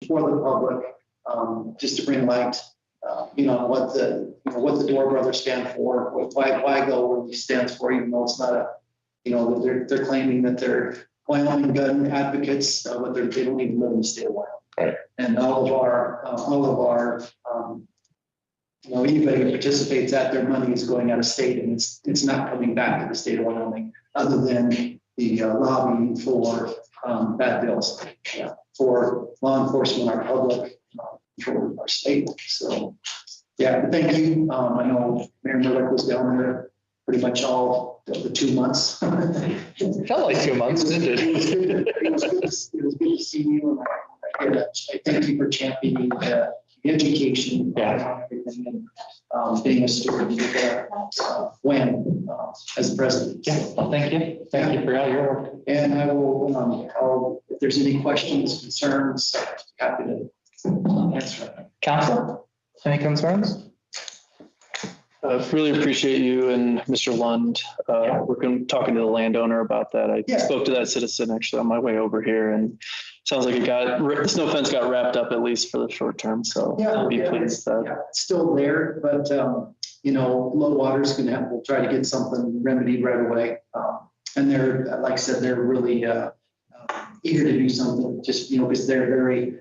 For the public, just to bring light, what the Door Brothers stand for, why go where he stands for, even though it's not a, they're claiming that they're Wyoming gun advocates, but they don't even live in the state of Wyoming. Right. And all of our, anybody who participates at their money is going out of state, and it's not coming back to the state of Wyoming, other than the lobbying for bad bills. Yeah. For law enforcement, our public, for our state. So, yeah, thank you. I know Mayor Miller was down there pretty much all the 2 months. It felt like 2 months, didn't it? It was good to see you. And I thank you for championing the education. Yeah. And being a steward when as president. Yeah. Well, thank you. Thank you for all your work. And I will, if there's any questions, concerns, happy to answer. Council, any concerns? Really appreciate you and Mr. Lund talking to the landowner about that. I spoke to that citizen actually on my way over here, and sounds like the snow fence got wrapped up at least for the short term. So I'll be pleased with that. Yeah, it's still there, but low water's we'll try to get something remedied right away. And they're, like I said, they're really eager to do something. Just because they're very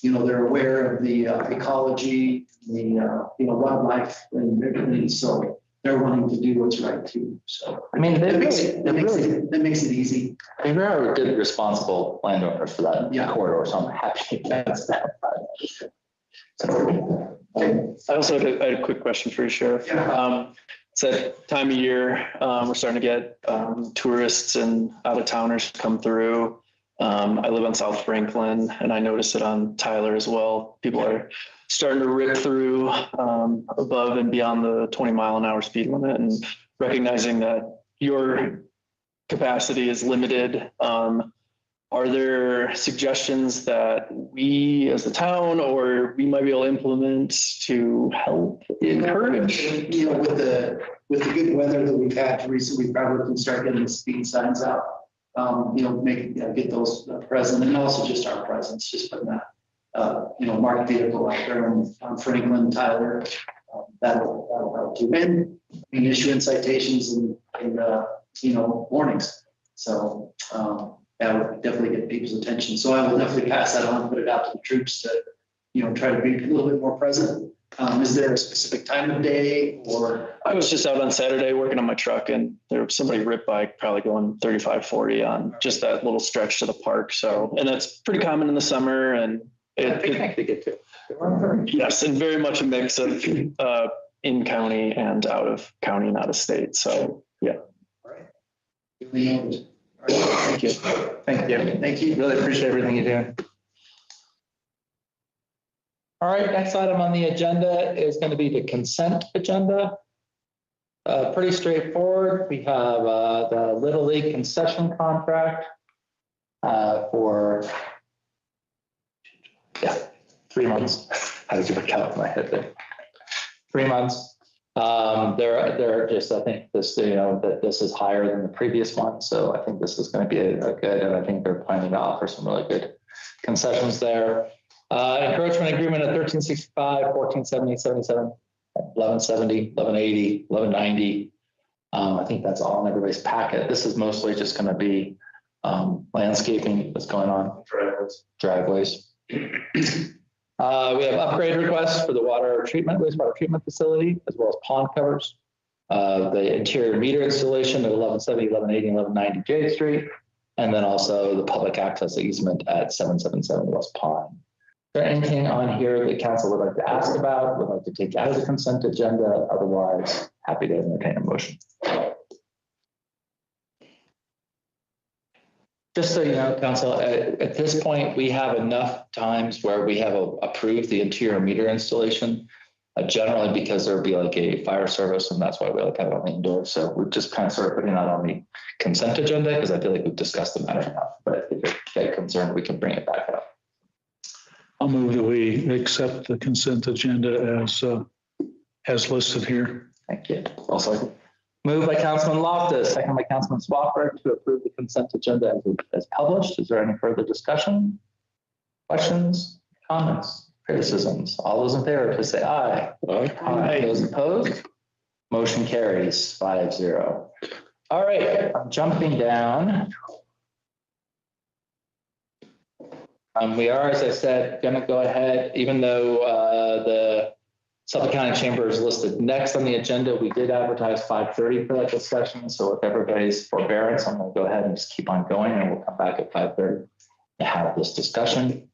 they're aware of the ecology, the wildlife, and everything. So they're wanting to do what's right too. So I mean, that makes it easy. I mean, we're a good, responsible landowner for that corridor, so I'm happy that's that. I also had a quick question for you, Sheriff. Yeah. It's that time of year, we're starting to get tourists and out-of-towners come through. I live on South Franklin, and I notice it on Tyler as well. People are starting to rip through above and beyond the 20-mile-an-hour speed limit, and recognizing that your capacity is limited. Are there suggestions that we as the town or we might be able to implement to help encourage? With the good weather that we've had recently, we probably can start getting the speed signs out. Get those present, and also just our presence, just putting that, marked vehicle out there on Franklin, Tyler, that'll help too. And issuing citations and warnings. So that would definitely get people's attention. So I will definitely pass that on, put it out to the troops to, try to be a little bit more present. Is there a specific time of day or? I was just out on Saturday working on my truck, and there was somebody ripped bike probably going 35, 40 on just that little stretch to the park. So, and that's pretty common in the summer, and yes, and very much a mix of in county and out of county and out of state. So yeah. All right. Thank you. Thank you. Thank you. Really appreciate everything you do. All right, next item on the agenda is going to be the consent agenda. Pretty straightforward. We have the Little League concession contract for 3 months. How did you work out in my head there? 3 months. They're just, I think this, that this is higher than the previous one. So I think this is going to be a good, and I think they're planning to offer some really good concessions there. Encroachment agreement at 1365, 1470, 77, 1170, 1180, 1190. I think that's all in everybody's packet. This is mostly just going to be landscaping that's going on. Driveways. We have upgrade requests for the wastewater treatment facility, as well as pond covers. The interior meter installation at 1170, 1180, and 1190 J Street. And then also the public access easement at 777 West Pond. Is there anything on here that council would like to ask about, would like to take out of the consent agenda? Otherwise, happy to entertain a motion. Just so you know, council, at this point, we have enough times where we have approved the interior meter installation. Generally because there'll be like a fire service, and that's why we like have it on the indoor. So we're just kind of sort of putting that on the consent agenda because I feel like we've discussed the matter enough. But if you're get concerned, we can bring it back up. I'll move that we accept the consent agenda as listed here. Thank you. Also, moved by Councilman Loftus, second by Councilman Swafford to approve the consent agenda as published. Is there any further discussion? Questions, comments, criticisms? All those in favor, please say aye. Aye. Those opposed? Motion carries 5-0. All right, I'm jumping down. We are, as I said, going to go ahead, even though the Suffolk County Chamber is listed next on the agenda. We did advertise 5:30 for that discussion. So with everybody's forbearance, I'm going to go ahead and just keep on going, and we'll come back at 5:30 to have this discussion.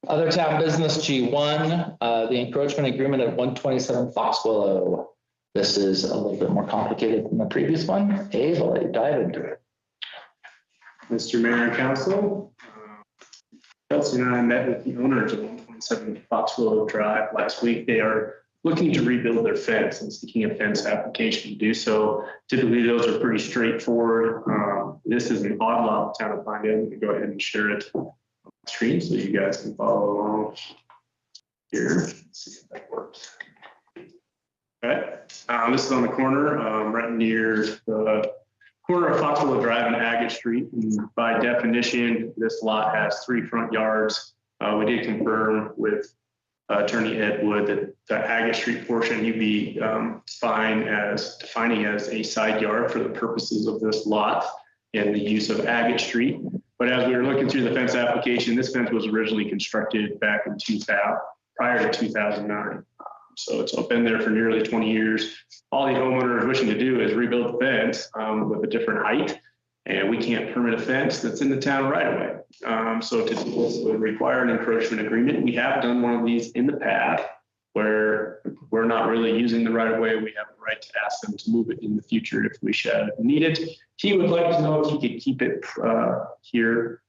Other town business G1, the encroachment agreement at 127 Foxwillow. This is a little bit more complicated than the previous one. Abe, I'll let you dive into it. Mr. Mayor and Council, Kelsey and I met with the owners of 127 Foxwillow Drive last week. They are looking to rebuild their fence and seeking a fence application to do so. Typically, those are pretty straightforward. This is an odd lot in the town of Pinedale. I'm going to go ahead and share it on the screen so you guys can follow along here. Let's see if that works. All right. This is on the corner, right near the corner of Foxwillow Drive and Agate Street. And by definition, this lot has 3 front yards. We did confirm with Attorney Ed Wood that the Agate Street portion he'd be fine as defining as a side yard for the purposes of this lot and the use of Agate Street. But as we were looking through the fence application, this fence was originally constructed back in 2000, prior to 2009. So it's been there for nearly 20 years. All the homeowner is wishing to do is rebuild the fence with a different height, and we can't permit a fence that's in the town right away. So to do this would require an encroachment agreement. We have done one of these in the past where we're not really using the right of way. We have the right to ask them to move it in the future if we should need it. He would like to know if he could keep it here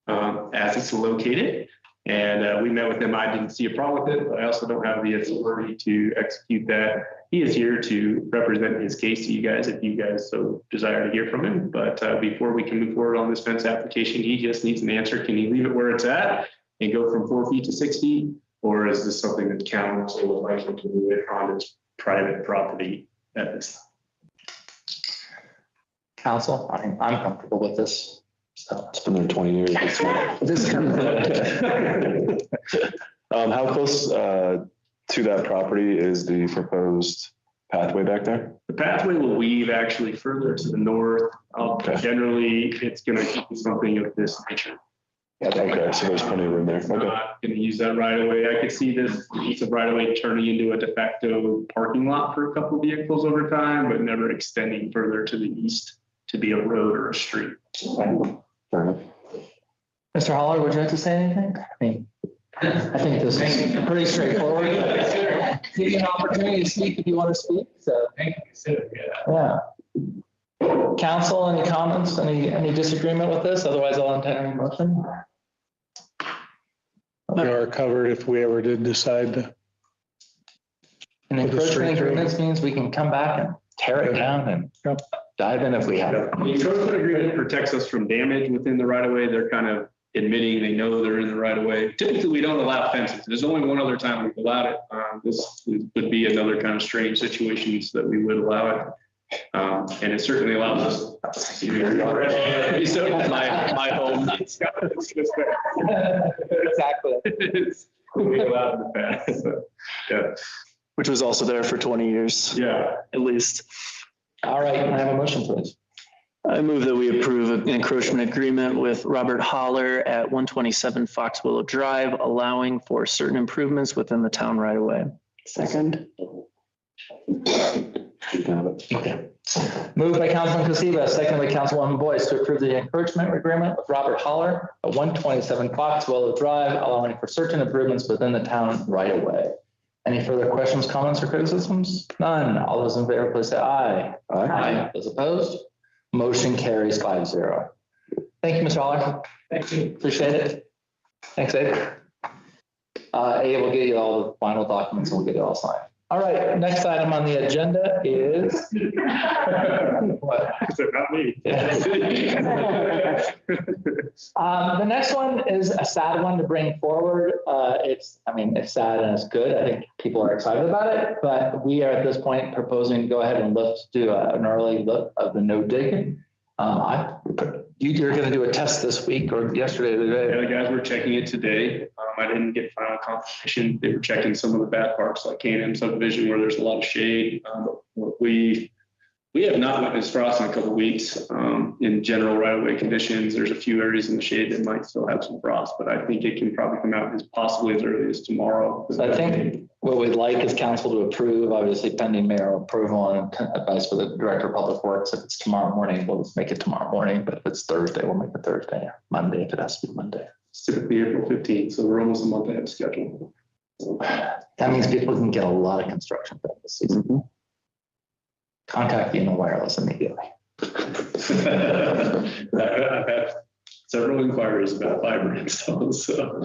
as it's located. And we met with him. I didn't see a problem with it, but I also don't have the authority to execute that. He is here to represent his case to you guys if you guys so desire to hear from him. But before we can move forward on this fence application, he just needs an answer. Can he leave it where it's at and go from 4 feet to 6 feet? Or is this something that council would like him to move it on his private property at this time? Council, I'm comfortable with this. So It's been there 20 years. this How close to that property is the proposed pathway back there? The pathway will weave actually further to the north. Okay. Generally, it's going to be something of this nature. Okay, so there's plenty of room there. I'm Okay. not going to use that right away. I could see this piece of right away turning into a de facto parking lot for a couple of vehicles over time, but never extending further to the east to be a road or a street. Fair enough. Mr. Holler, would you like to say anything? I think this is pretty straightforward. Give you an opportunity to speak if you want to speak. So, yeah. Council, any comments? Any disagreement with this? Otherwise, I'll entertain a motion. We are covered if we ever did decide to. And encroachment agreements means we can come back and tear it down and dive in if we have. The encroachment agreement protects us from damage within the right of way. They're kind of admitting they know they're in the right of way. Typically, we don't allow fences. There's only one other time we've allowed it. This would be another kind of strange situation so that we would allow it. And it certainly allows us to so my home. Exactly. We allowed in the past. So, yeah. Which was also there for 20 years. Yeah. At least. All right, can I have a motion, please? I move that we approve an encroachment agreement with Robert Holler at 127 Foxwillow Drive, allowing for certain improvements within the town right away. Second. Okay. Moved by Councilman Casiva, second by Councilwoman Boyce to approve the encroachment agreement with Robert Holler at 127 Foxwillow Drive, allowing for certain improvements within the town right away. Any further questions, comments, or criticisms? None. All those in favor, please say aye. Aye. Those opposed? Motion carries 5-0. Thank you, Mr. Holler. Thank you. Appreciate it. Thanks, Abe. Abe will get you all the final documents. We'll get it all signed. All right, next item on the agenda is. What? Not me. The next one is a sad one to bring forward. It's sad and it's good. I think people are excited about it, but we are at this point proposing to go ahead and do an early look of the no dig. You're going to do a test this week or yesterday or today. Yeah, the guys were checking it today. I didn't get final confirmation. They were checking some of the bad parts like K&M subdivision where there's a lot of shade. We have not witnessed frost in a couple of weeks. In general right-of-way conditions, there's a few areas in the shade that might still have some frost, but I think it can probably come out as possibly as early as tomorrow. So I think what we'd like is council to approve, obviously pending mayor approval and advice for the director of public works. If it's tomorrow morning, we'll just make it tomorrow morning, but if it's Thursday, we'll make it Thursday, Monday, if it has to be Monday. It's typically April 15th, so we're almost a month ahead of schedule. That means people can get a lot of construction done this season. Contact Being Wireless immediately. I've had several inquiries about fiber installs. So.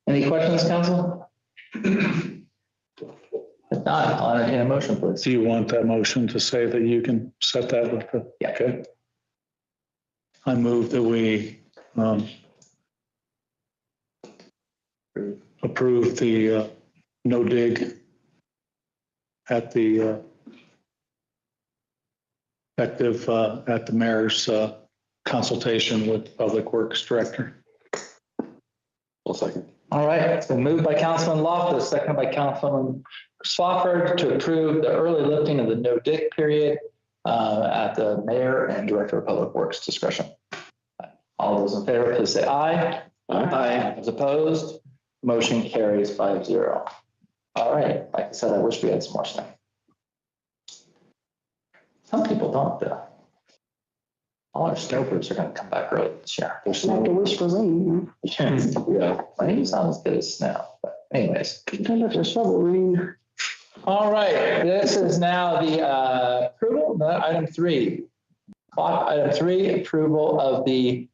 Any questions, council? If not, I'll entertain a motion, please. Do you want that motion to say that you can set that with the? Yeah. Okay. I move that we approve the no dig at the effective at the mayor's consultation with Public Works Director. Well, second. All right, it's been moved by Councilman Loftus, seconded by Councilman Swafford to approve the early lifting of the no dig period at the mayor and director of public works discretion. All those in favor, please say aye. Aye. As opposed, motion carries 5-0. All right, like I said, I wish we had some more snow. Some people don't though. All our snowbirds are going to come back early this year. Just have to wish for rain. Yeah, rain's not as good as snow, but anyways. Kind of a shovel rain. All right, this is now the approval, item 3. Item 3, approval of the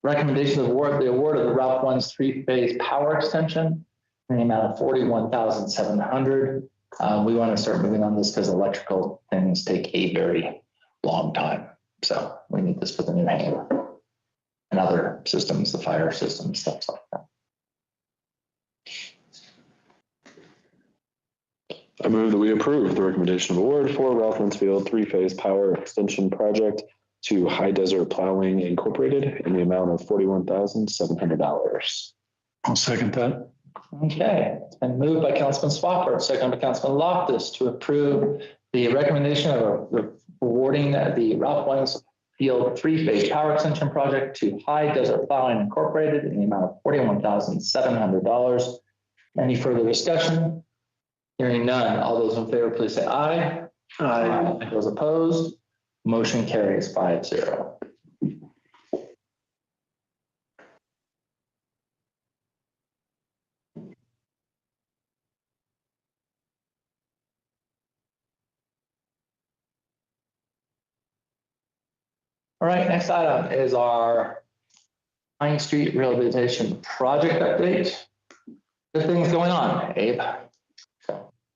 recommendation of the award of the Route 1's 3-phase power extension in the amount of $41,700. We want to start moving on this because electrical things take a very long time. So we need this for the new hangar and other systems, the fire system, stuff like that. I move that we approve the recommendation of award for Ralph Mansfield 3-phase power extension project to High Desert Plowing Incorporated in the amount of $41,700. I'll second that. Okay, it's been moved by Councilman Swafford, second by Councilman Loftus to approve the recommendation of awarding the Ralph Mansfield 3-phase power extension project to High Desert Plowing Incorporated in the amount of $41,700. Any further discussion? Hearing none. All those in favor, please say aye. Aye. Those opposed, motion carries 5-0. All right, next item is our Pine Street Rehabilitation Project update. Good things going on, Abe.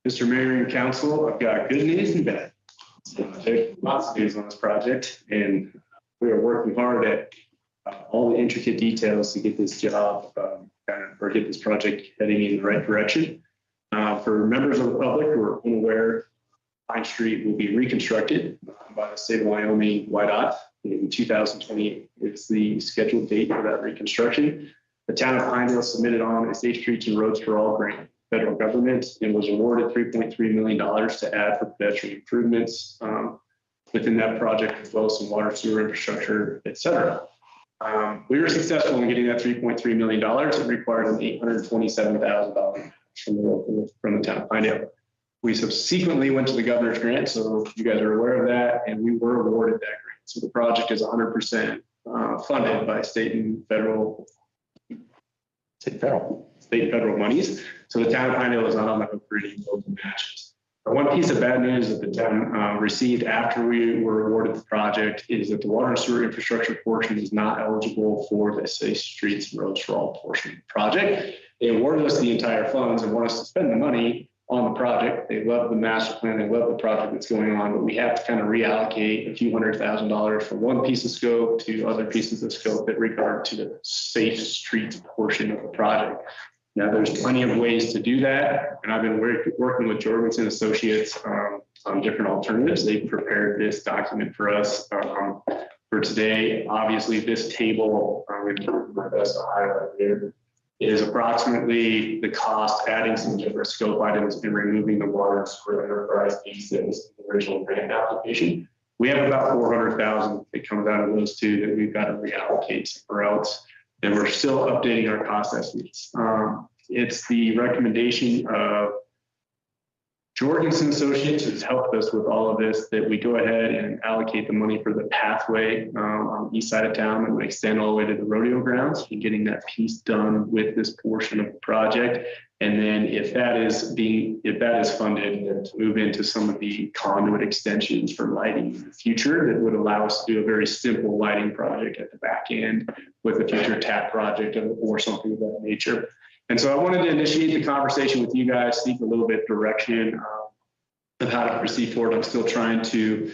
Mr. Mayor and Council, I've got good news and bad. There's lots of news on this project, and we are working hard at all the intricate details to get this job get this project heading in the right direction. For members of the public who are unaware, Pine Street will be reconstructed by the state of Wyoming, WYDOT, in 2028. It's the scheduled date for that reconstruction. The town of Pinedale submitted on a Safe Streets and Roads for All grant, federal government, and was awarded $3.3 million to add for pedestrian improvements within that project, as well as some water, sewer infrastructure, et cetera. We were successful in getting that $3.3 million. It required an $827,000 from the town of Pinedale. We subsequently went to the governor's grant, so you guys are aware of that, and we were awarded that grant. So the project is 100% funded by state and federal monies. So the town of Pinedale is not on the hook for any local matches. One piece of bad news that the town received after we were awarded the project is that the water and sewer infrastructure portion is not eligible for the Safe Streets and Roads for All portion of the project. They awarded us the entire funds and want us to spend the money on the project. They love the master plan, they love the project that's going on, but we have to kind of reallocate a few $100,000 from one piece of scope to other pieces of scope that regard to the Safe Streets portion of the project. Now, there's plenty of ways to do that, and I've been working with Jorgensen Associates on different alternatives. They prepared this document for us for today. Obviously, this table, I'm going to do my best to highlight here, is approximately the cost, adding some different scope items and removing the water and sewer enterprise piece that was the original grant application. We have about 400,000 that comes out of those two that we've got to reallocate somewhere else. And we're still updating our cost estimates. It's the recommendation of Jorgensen Associates, who's helped us with all of this, that we go ahead and allocate the money for the pathway on the east side of town and extend all the way to the rodeo grounds and getting that piece done with this portion of the project. And then if that is funded, then to move into some of the conduit extensions for lighting in the future that would allow us to do a very simple lighting project at the back end with a future tap project or something of that nature. And so I wanted to initiate the conversation with you guys, seek a little bit direction of how to proceed forward. I'm still trying to,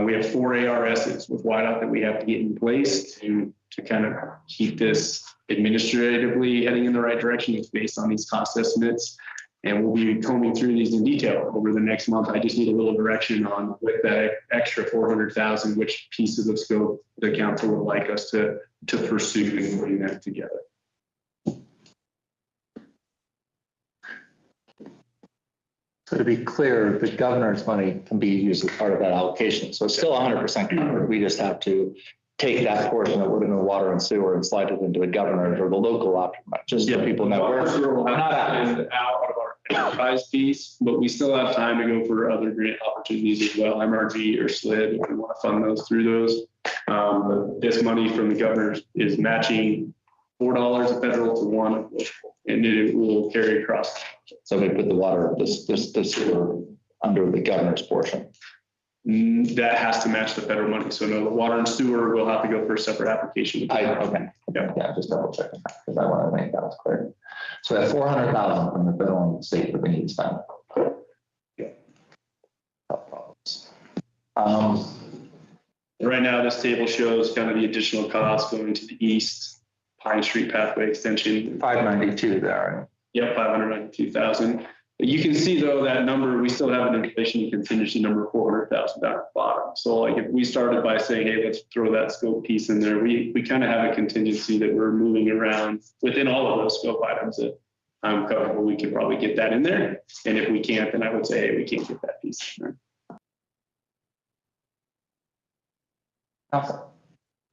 we have 4 ARSs with whiteout that we have to get in place to kind of keep this administratively heading in the right direction. It's based on these cost estimates. And we'll be combing through these in detail over the next month. I just need a little direction on with that extra 400,000, which pieces of scope the council would like us to pursue and putting that together. So to be clear, the governor's money can be used as part of that allocation. So it's still 100% covered. We just have to take that portion that would have been water and sewer and slide it into the governor's or the local option, just so people know. We're not out of our enterprise piece, but we still have time to go for other grant opportunities as well, MRG or SLID, if we want to fund those through those. But this money from the governor is matching $4 of federal to 1 of local, and it will carry across. So we put the water, this sewer under the governor's portion. That has to match the federal money. So no, the water and sewer will have to go for a separate application. Okay. Yeah, just double checking because I want to make that was clear. So we have 400,000 from the federal and the state that we need to spend. Yeah. Right now, this table shows kind of the additional costs going to the east Pine Street pathway extension. 592 there. Yep, 592,000. You can see though that number, we still have an inflation contingency number 400,000 down at the bottom. So like if we started by saying, hey, let's throw that scope piece in there, we kind of have a contingency that we're moving around within all of those scope items that I'm comfortable we can probably get that in there. And if we can't, then I would say, hey, we can't get that piece in there. Awesome.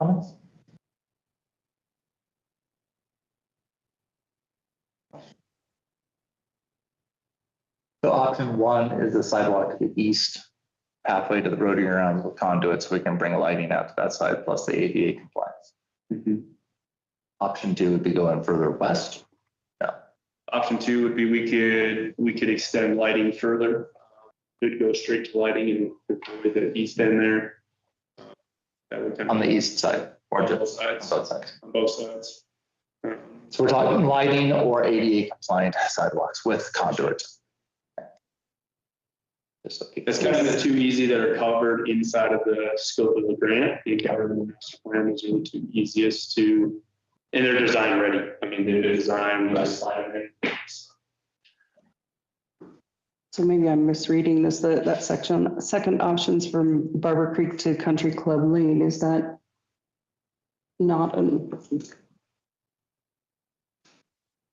Comments? So option 1 is the sidewalk to the east, pathway to the rodeo grounds with conduits, so we can bring lighting out to that side plus the ADA compliance. Mm-hmm. Option 2 would be going further west. Yeah. Option 2 would be we could extend lighting further. Could go straight to lighting and with the east end there. That would kind on the east side or on just both sides. both sides. On both sides. So we're talking lighting or ADA compliant sidewalks with conduits. That's kind of the 2 easy that are covered inside of the scope of the grant. The government master plan is really 2 easiest to, and they're design ready. I mean, they're designed. So maybe I'm misreading this, that section, second options from Barber Creek to Country Club Lane, is that not an?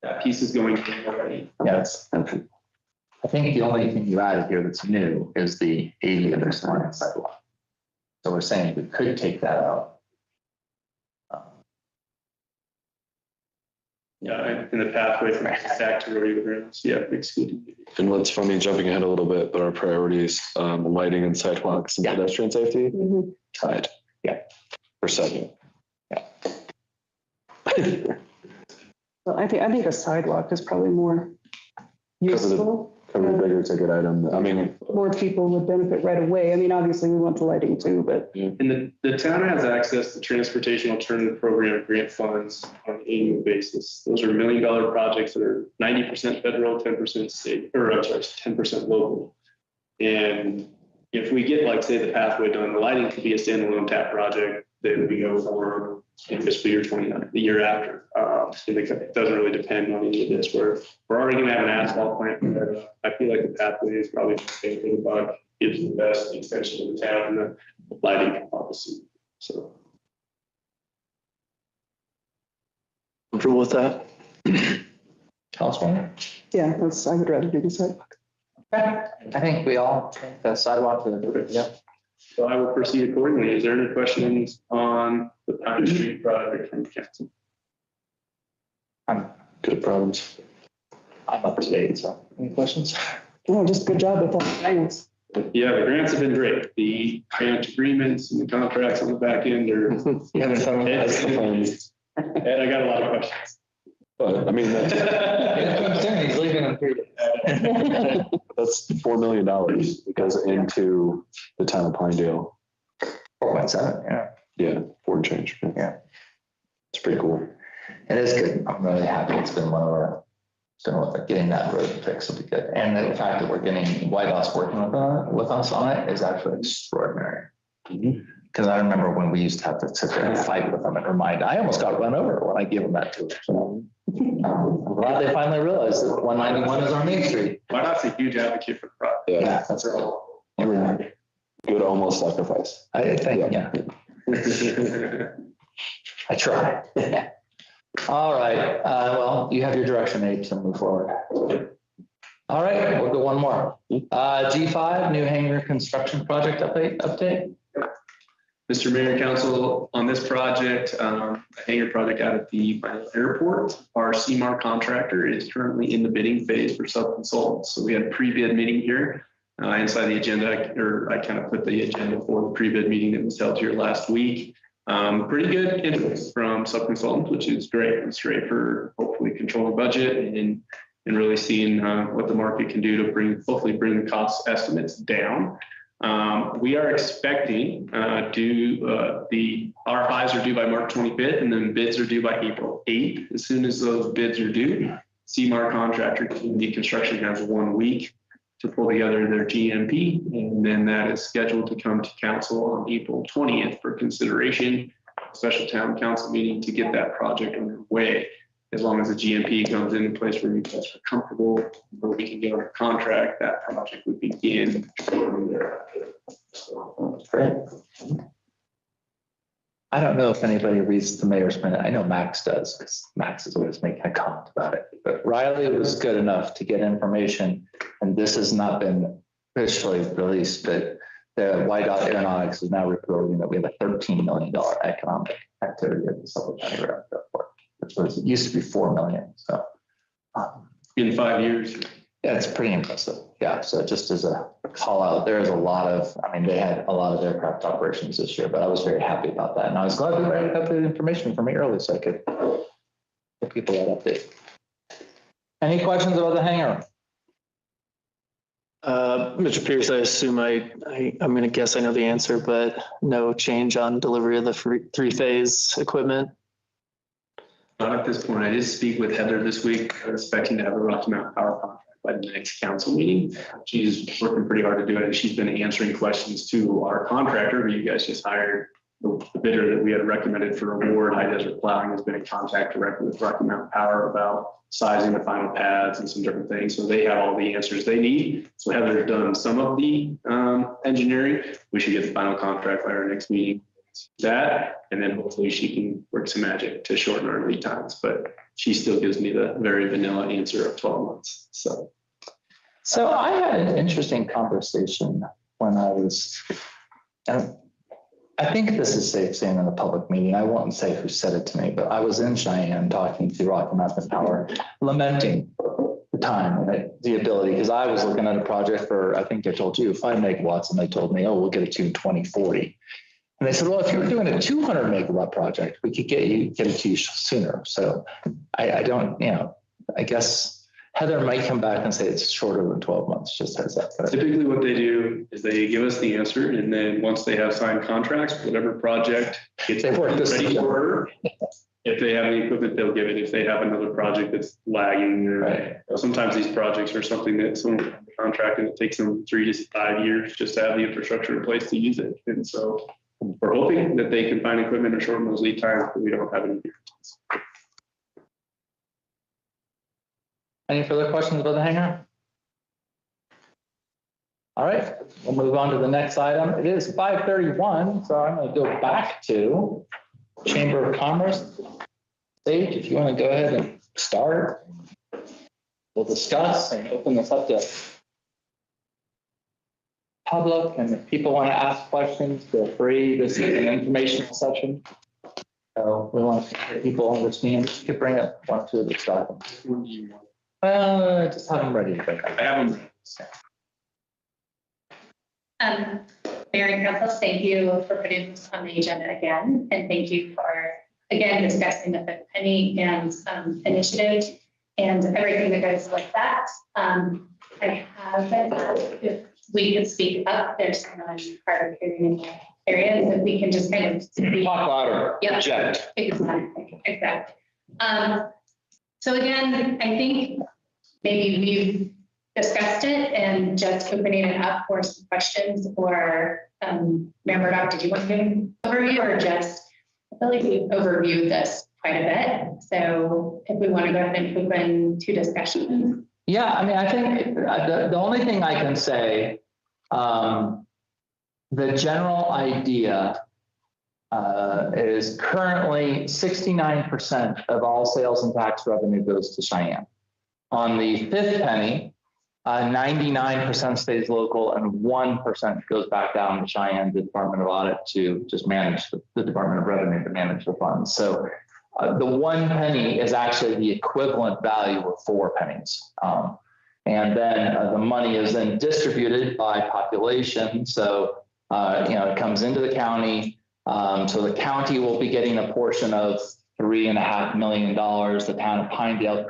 That piece is going in already. Yes. I think the only thing you added here that's new is the ADA compliant sidewalk. So we're saying we could take that out. Yeah, in the pathway from back to rodeo grounds. Yeah, excluding. And what's funny, jumping ahead a little bit, but our priorities, lighting and sidewalks and pedestrian safety, tied. Yeah. For second. Yeah. Well, I think a sidewalk is probably more useful. Kind of a bigger ticket item. I mean, More people would benefit right away. I mean, obviously we want the lighting too, but And the town has access to transportation alternative program grant funds on an annual basis. Those are $1 million projects that are 90% federal, 10% state, or I'm sorry, 10% local. And if we get, like, say, the pathway done, the lighting could be a standalone TAP project that we go for in fiscal year 29, the year after. It doesn't really depend on any of this. We're already going to have an asphalt plant. I feel like the pathway is probably the same thing, but gives the best extension of the town and the lighting policy. So. Comfortable with that? Councilwoman? yeah, that's, I would rather do this. I think we all think the sidewalk is good. Yeah. So I will proceed accordingly. Is there any questions on the Pine Street project from council? I'm good problems. up to date. So any questions? Oh, just good job with all the things. Yeah, the grants have been great. The grant agreements and the contracts on the back end are. You having fun with That's the fun. And I got a lot of questions. But I mean, He's leaving in 3 days. that's $4 million that goes into the town of Pinedale. 4.7. Yeah. Yeah, Ford change. Yeah. It's pretty cool. It is good. I'm really happy. It's been one of our, getting that road fixed will be good. And the fact that we're getting White House working with us on it is actually extraordinary. Because I remember when we used to have to sit there and fight with them and remind, I almost got run over when I gave them that tour. So I'm glad they finally realized that 191 is our main street. Why not a huge advocate for the project? Yeah, that's cool. Good almost sacrifice. I think, yeah, I try. All right. Well, you have your direction, Abe, to move forward. All right, we'll go one more. G5, new hangar construction project update. Mr. Mayor, Council, on this project, a hangar project out at the Pinedale Airport, our CMAR contractor is currently in the bidding phase for sub-consultants. So we had a pre-bid meeting here inside the agenda, or I kind of put the agenda for the pre-bid meeting that was held here last week. Pretty good interest from sub-consultants, which is great. It's great for hopefully controlling budget and really seeing what the market can do to hopefully bring the cost estimates down. We are expecting our RFIs are due by March 25th, and then bids are due by April 8th. As soon as those bids are due, CMAR contractor the construction has 1 week to pull together their GMP, and then that is scheduled to come to council on April 20th for consideration. Special town council meeting to get that project underway. As long as the GMP comes into place where you guys are comfortable, where we can get on a contract, that project would begin shortly thereafter. So, Great. I don't know if anybody reads the mayor's minute. I know Max does, because Max is always making a comment about it. But Riley was good enough to get information, and this has not been officially released, but the White Dot Aeronautics is now reporting that we have a $13 million economic activity at the supplementary airport. It used to be 4 million. So in 5 years. yeah, it's pretty impressive. Yeah. So just as a call out, there's a lot of, they had a lot of aircraft operations this year, but I was very happy about that. And I was glad we got the information from me early so I could give people that update. Any questions about the hangar? Mr. Pierce, I assume I'm going to guess I know the answer, but no change on delivery of the 3-phase equipment. Not at this point. I did speak with Heather this week. I'm expecting to have a Rocky Mountain Power contract by the next council meeting. She's working pretty hard to do it, and she's been answering questions to our contractor, who you guys just hired. The bidder that we had recommended for award, High Desert Plowing, has been in contact directly with Rocky Mountain Power about sizing the final pads and some different things. So they have all the answers they need. So Heather's done some of the engineering. We should get the final contract by our next meeting. That, and then hopefully she can work some magic to shorten our lead times, but she still gives me the very vanilla answer of 12 months. So I had an interesting conversation when I was, and I think this is safe saying in a public meeting. I won't say who said it to me, but I was in Cheyenne talking to Rocky Mountain Power, lamenting the time and the ability, because I was looking at a project for, I think I told you, 5 megawatts, and they told me, oh, we'll get it to you in 2040. And they said, well, if you were doing a 200 megawatt project, we could get it to you sooner. So I don't, I guess Heather might come back and say it's shorter than 12 months, just heads up. But Typically what they do is they give us the answer, and then once they have signed contracts, whatever project gets They work this ready for order, if they have the equipment, they'll give it. If they have another project that's lagging, or Right. sometimes these projects are something that someone contract and it takes them 3 to 5 years just to have the infrastructure in place to use it. And so we're hoping that they can find equipment or shorten those lead times, but we don't have any. Any further questions about the hangar? All right, we'll move on to the next item. It is 5:31, so I'm going to go back to Chamber of Commerce. Sage, if you want to go ahead and start, we'll discuss and open this up to public, and if people want to ask questions, feel free. This is an informational session. So we want to make sure people understand. You could bring up one or two of the stuff. Just have them ready. I have them. Mayor and Council, thank you for putting this on the agenda again, and thank you for, again, discussing the fifth penny and initiative and everything that goes with that. I have been asked if we could speak up. There's someone hard of hearing in the area that we can just kind of speak. Talk louder. Yeah. Project. Exactly. So again, I think maybe we've discussed it and just opening it up for some questions, or Mayor Murdoch, did you want to give an overview, or just, I feel like we've overviewed this quite a bit. So if we want to go ahead and open to discussion. Yeah, I mean, I think the only thing I can say, the general idea is currently 69% of all sales and tax revenue goes to Cheyenne. On the fifth penny, 99% stays local and 1% goes back down to Cheyenne, the Department of Audit, to just manage the Department of Revenue to manage the funds. So the 1 penny is actually the equivalent value of 4 pennies. And then the money is then distributed by population. So, it comes into the county. So the county will be getting a portion of $3.5 million. The town of Pinedale,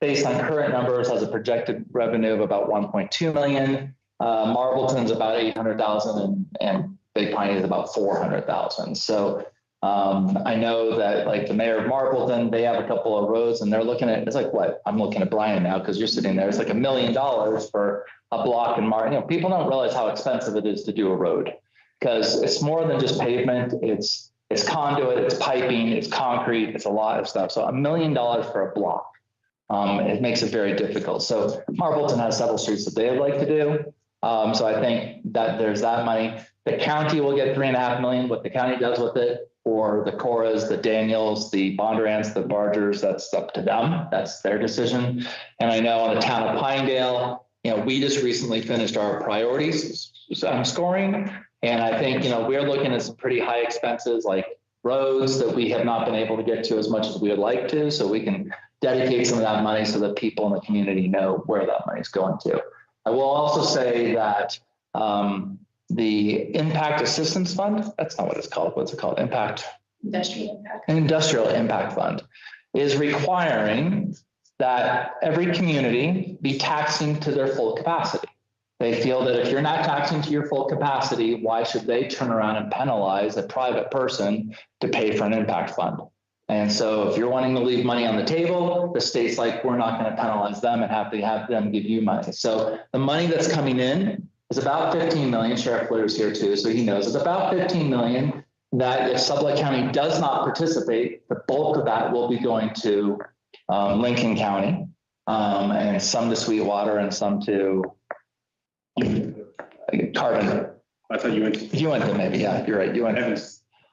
based on current numbers, has a projected revenue of about 1.2 million. Marbleton's about 800,000 and Big Piney is about 400,000. So I know that like the mayor of Marbleton, they have a couple of roads and they're looking at, it's like what? I'm looking at Brian now because you're sitting there. It's like $1 million for a block in Marbleton. People don't realize how expensive it is to do a road because it's more than just pavement. It's conduit, it's piping, it's concrete, it's a lot of stuff. So $1 million for a block. It makes it very difficult. So Marbleton has several streets that they would like to do. So I think that there's that money. The county will get $3.5 million. What the county does with it, or the Coras, the Daniels, the Bondurants, the Bargers, that's up to them. That's their decision. And I know on the town of Pinedale, we just recently finished our priorities scoring. And I think, we're looking at some pretty high expenses like roads that we have not been able to get to as much as we would like to. So we can dedicate some of that money so that people in the community know where that money is going to. I will also say that the Impact Assistance Fund, that's not what it's called. What's it called? Industrial Impact Fund is requiring that every community be taxing to their full capacity. They feel that if you're not taxing to your full capacity, why should they turn around and penalize a private person to pay for an impact fund? And so if you're wanting to leave money on the table, the state's like, we're not going to penalize them and have them give you money. So the money that's coming in is about 15 million. Sheriff Flitter's here too, so he knows it's about 15 million that if Sublette County does not participate, the bulk of that will be going to Lincoln County and some to Sweetwater and some to Carbon. I thought you went to maybe, yeah, you're right. You went to.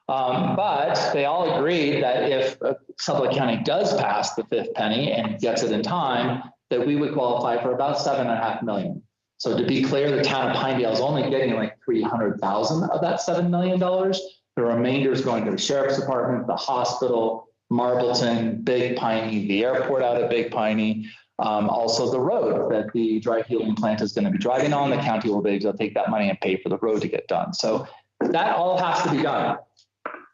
But they all agreed that if Sublette County does pass the fifth penny and gets it in time, that we would qualify for about $7.5 million. So to be clear, the town of Pinedale is only getting like 300,000 of that $7 million. The remainder is going to the sheriff's department, the hospital, Marbleton, Big Piney, the airport out of Big Piney, also the road that the dry healing plant is going to be driving on. The county will be able to take that money and pay for the road to get done. So that all has to be done.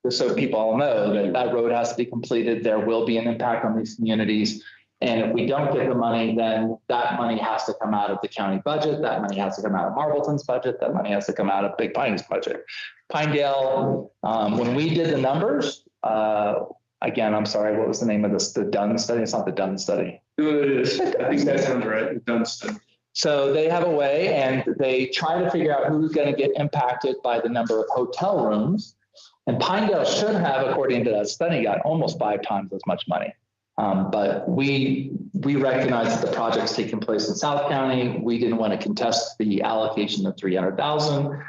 Just so people all know that that road has to be completed. There will be an impact on these communities. And if we don't get the money, then that money has to come out of the county budget. That money has to come out of Marvelton's budget. That money has to come out of Big Pine's budget. Pinedale, when we did the numbers, again, I'm sorry, what was the name of this? The Dunn study? It's not the Dunn study. No, it is. I think that sounds right. Done study. So they have a way, and they try to figure out who's going to get impacted by the number of hotel rooms. And Pinedale should have, according to that study, got almost 5 times as much money. But we recognize that the project's taking place in South County. We didn't want to contest the allocation of 300,000.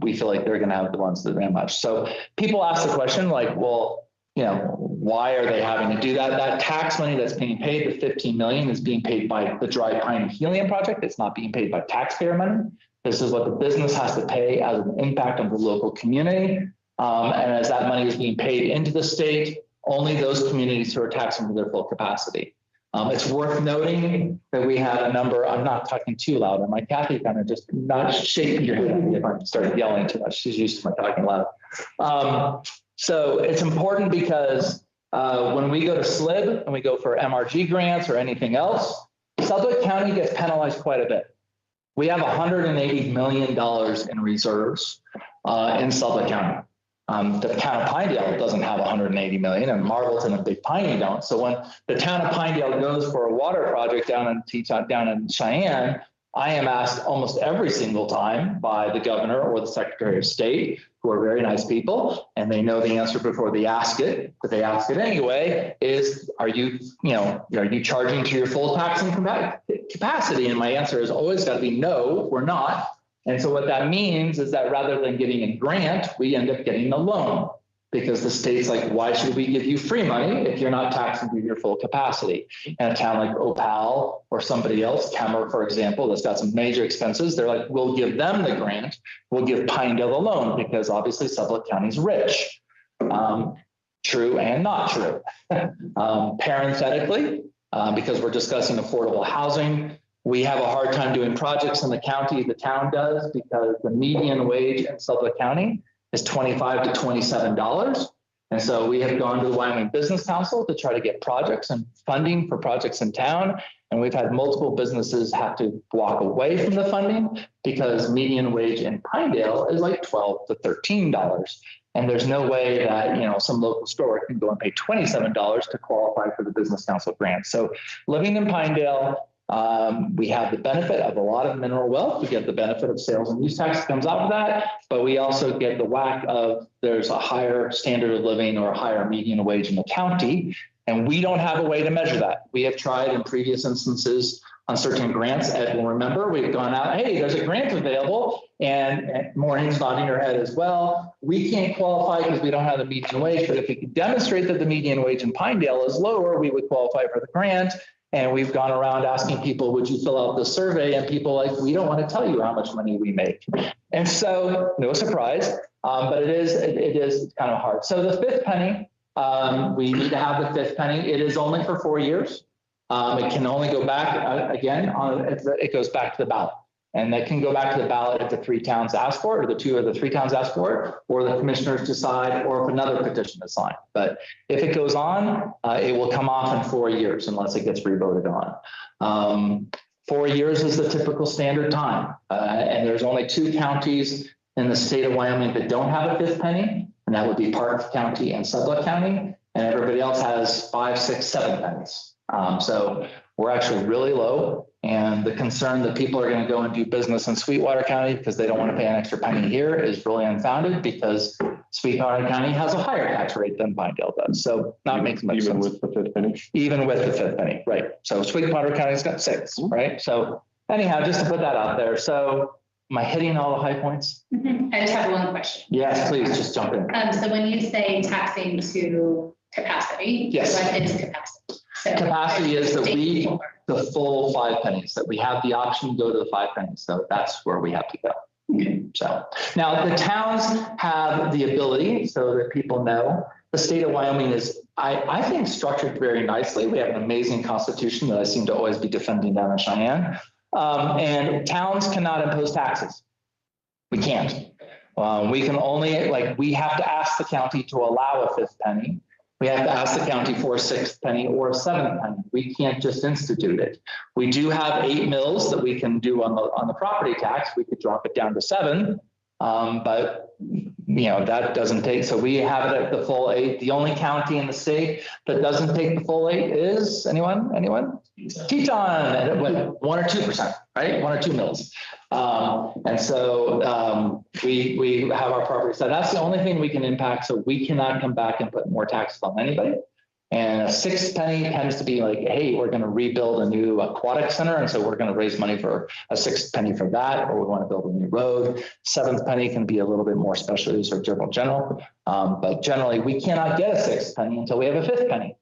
We feel like they're going to have the ones that are much. So people ask the question like, well, you know, why are they having to do that? That tax money that's being paid, the 15 million, is being paid by the Dry Pine Helium Project. It's not being paid by taxpayer money. This is what the business has to pay as an impact on the local community. And as that money is being paid into the state, only those communities who are taxing to their full capacity. It's worth noting that we have a number. I'm not talking too loud. Am I, Kathy? Kind of just not shaking your head at me if I start yelling too much. She's used to my talking loud. So it's important because when we go to SLIB and we go for MRG grants or anything else, Suffolk County gets penalized quite a bit. We have $180 million in reserves in Suffolk County. The town of Pinedale doesn't have 180 million, and Marvelton and Big Piney don't. So when the town of Pinedale goes for a water project down in Cheyenne, I am asked almost every single time by the governor or the secretary of state, who are very nice people, and they know the answer before they ask it, but they ask it anyway, is, are you charging to your full taxing capacity? And my answer has always got to be no, we're not. And so what that means is that rather than getting a grant, we end up getting a loan, because the state's like, why should we give you free money if you're not taxing to your full capacity? And a town like Opal or somebody else, Kemmer, for example, that's got some major expenses, they're like, we'll give them the grant, we'll give Pinedale the loan, because obviously Suffolk County's rich. True and not true. Parenthetically, because we're discussing affordable housing, we have a hard time doing projects in the county, the town does, because the median wage in Suffolk County is $25 to $27. And so we have gone to the Wyoming Business Council to try to get projects and funding for projects in town. And we've had multiple businesses have to walk away from the funding because median wage in Pinedale is like $12 to $13. And there's no way that, you know, some local store can go and pay $27 to qualify for the Business Council grant. So living in Pinedale, we have the benefit of a lot of mineral wealth. We get the benefit of sales and use tax that comes out of that, but we also get the whack of there's a higher standard of living or a higher median wage in the county, and we don't have a way to measure that. We have tried in previous instances on certain grants. Ed will remember, we've gone out, hey, there's a grant available, and Maureen's nodding her head as well. We can't qualify because we don't have the median wage, but if we could demonstrate that the median wage in Pinedale is lower, we would qualify for the grant. And we've gone around asking people, would you fill out the survey? And people like, we don't want to tell you how much money we make. And so no surprise, but it is kind of hard. So the fifth penny, we need to have the fifth penny. It is only for 4 years. It can only go back it goes back to the ballot. And that can go back to the ballot if the 3 towns ask for it, or the 2 or the 3 towns ask for it, or the commissioners decide, or if another petition is signed. But if it goes on, it will come off in 4 years unless it gets revoted on. 4 years is the typical standard time. And there's only 2 counties in the state of Wyoming that don't have a fifth penny, and that would be Park County and Sublette County. And everybody else has 5, 6, 7 pennies. So we're actually really low. And the concern that people are going to go and do business in Sweetwater County because they don't want to pay an extra penny here is really unfounded, because Sweetwater County has a higher tax rate than Pinedale does. So that makes much sense. Even with the fifth penny? Even with the fifth penny, right. So Sweetwater County's got 6, right? So anyhow, just to put that out there. So am I hitting all the high points? I just have one question. Yes, please just jump in. So when you say taxing to capacity, yes, what is capacity? So capacity is the full 5 pennies, that we have the option to go to the 5 pennies. So that's where we have to go. Okay. So now the towns have the ability, so that people know, the state of Wyoming is, I think, structured very nicely. We have an amazing constitution that I seem to always be defending down in Cheyenne. And towns cannot impose taxes. We can't. We can only, we have to ask the county to allow a fifth penny. We have to ask the county for a 6th penny or a 7th penny. We can't just institute it. We do have 8 mills that we can do on the property tax. We could drop it down to 7, but that doesn't take. So we have it at the full 8. The only county in the state that doesn't take the full 8 is anyone? Teton, 1 or 2%, right? 1 or 2 mills. And so we have our property. So that's the only thing we can impact. So we cannot come back and put more taxes on anybody. And a 6th penny tends to be like, hey, we're going to rebuild a new aquatic center. And so we're going to raise money for a 6th penny for that, or we want to build a new road. 7th penny can be a little bit more special use or general. But generally, we cannot get a 6th penny until we have a 5th penny.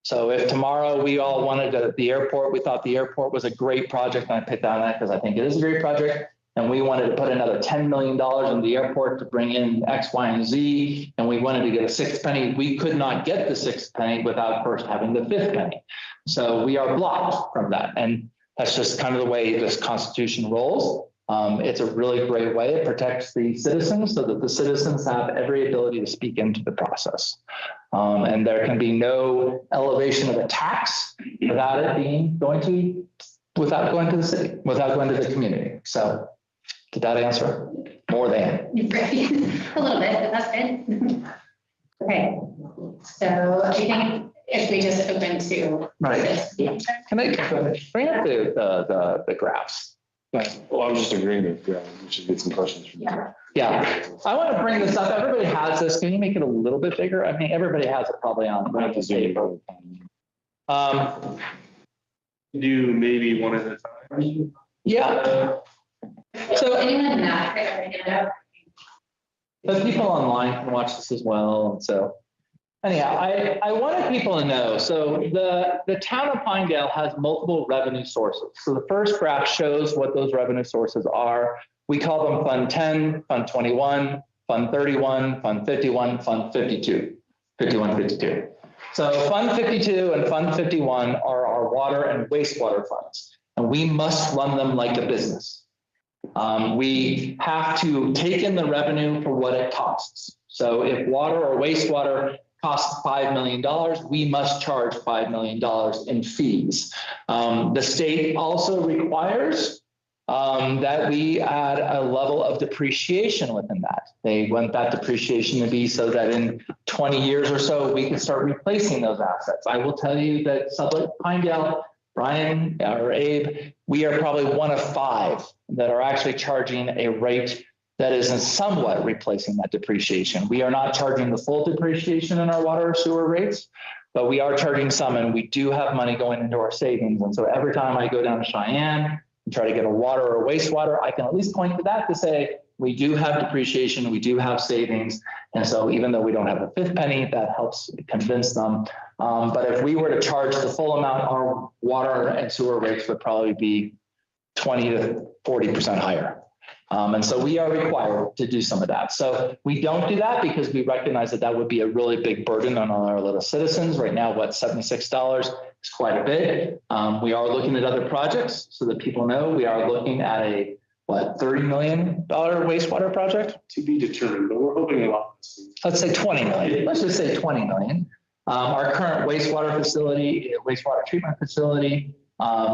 So if tomorrow we all wanted the airport, we thought the airport was a great project, and I picked on that because I think it is a great project, and we wanted to put another $10 million in the airport to bring in X, Y, and Z, and we wanted to get a 6th penny, we could not get the 6th penny without first having the 5th penny. So we are blocked from that. And that's just kind of the way this Constitution rolls. It's a really great way. It protects the citizens so that the citizens have every ability to speak into the process. And there can be no elevation of a tax without it without going to the city, without going to the community. So did that answer? More than. A little bit, but that's good. Okay, so I think if we just open to. Right. Can I bring up the graphs? Well, I was just agreeing that we should get some questions from you. Yeah, I want to bring this up. Everybody has this. Can you make it a little bit bigger? I mean, everybody has it probably on. Do maybe one at a time. Yeah. So Anyone not put their hand up? but people online can watch this as well. And so anyhow, I wanted people to know. So the town of Pinedale has multiple revenue sources. So the first graph shows what those revenue sources are. We call them Fund 10, Fund 21, Fund 31, Fund 51, Fund 52, 51, 52. So Fund 52 and Fund 51 are our water and wastewater funds, and we must run them like a business. We have to take in the revenue for what it costs. So if water or wastewater costs $5 million, we must charge $5 million in fees. The state also requires that we add a level of depreciation within that. They want that depreciation to be so that in 20 years or so, we can start replacing those assets. I will tell you that Sublette, Pinedale, Brian or Abe, we are probably one of 5 that are actually charging a rate that is somewhat replacing that depreciation. We are not charging the full depreciation in our water or sewer rates, but we are charging some, and we do have money going into our savings. And so every time I go down to Cheyenne and try to get a water or wastewater, I can at least point to that to say, we do have depreciation, we do have savings. And so even though we don't have a 5th penny, that helps convince them. But if we were to charge the full amount, our water and sewer rates would probably be 20 to 40% higher. And so we are required to do some of that. So we don't do that because we recognize that that would be a really big burden on our little citizens. Right now, what, $76 is quite a bit. We are looking at other projects so that people know we are looking at a, what, $30 million wastewater project? To be determined, but we're hoping a lot. Let's say 20 million. Let's just say 20 million. Our current wastewater treatment facility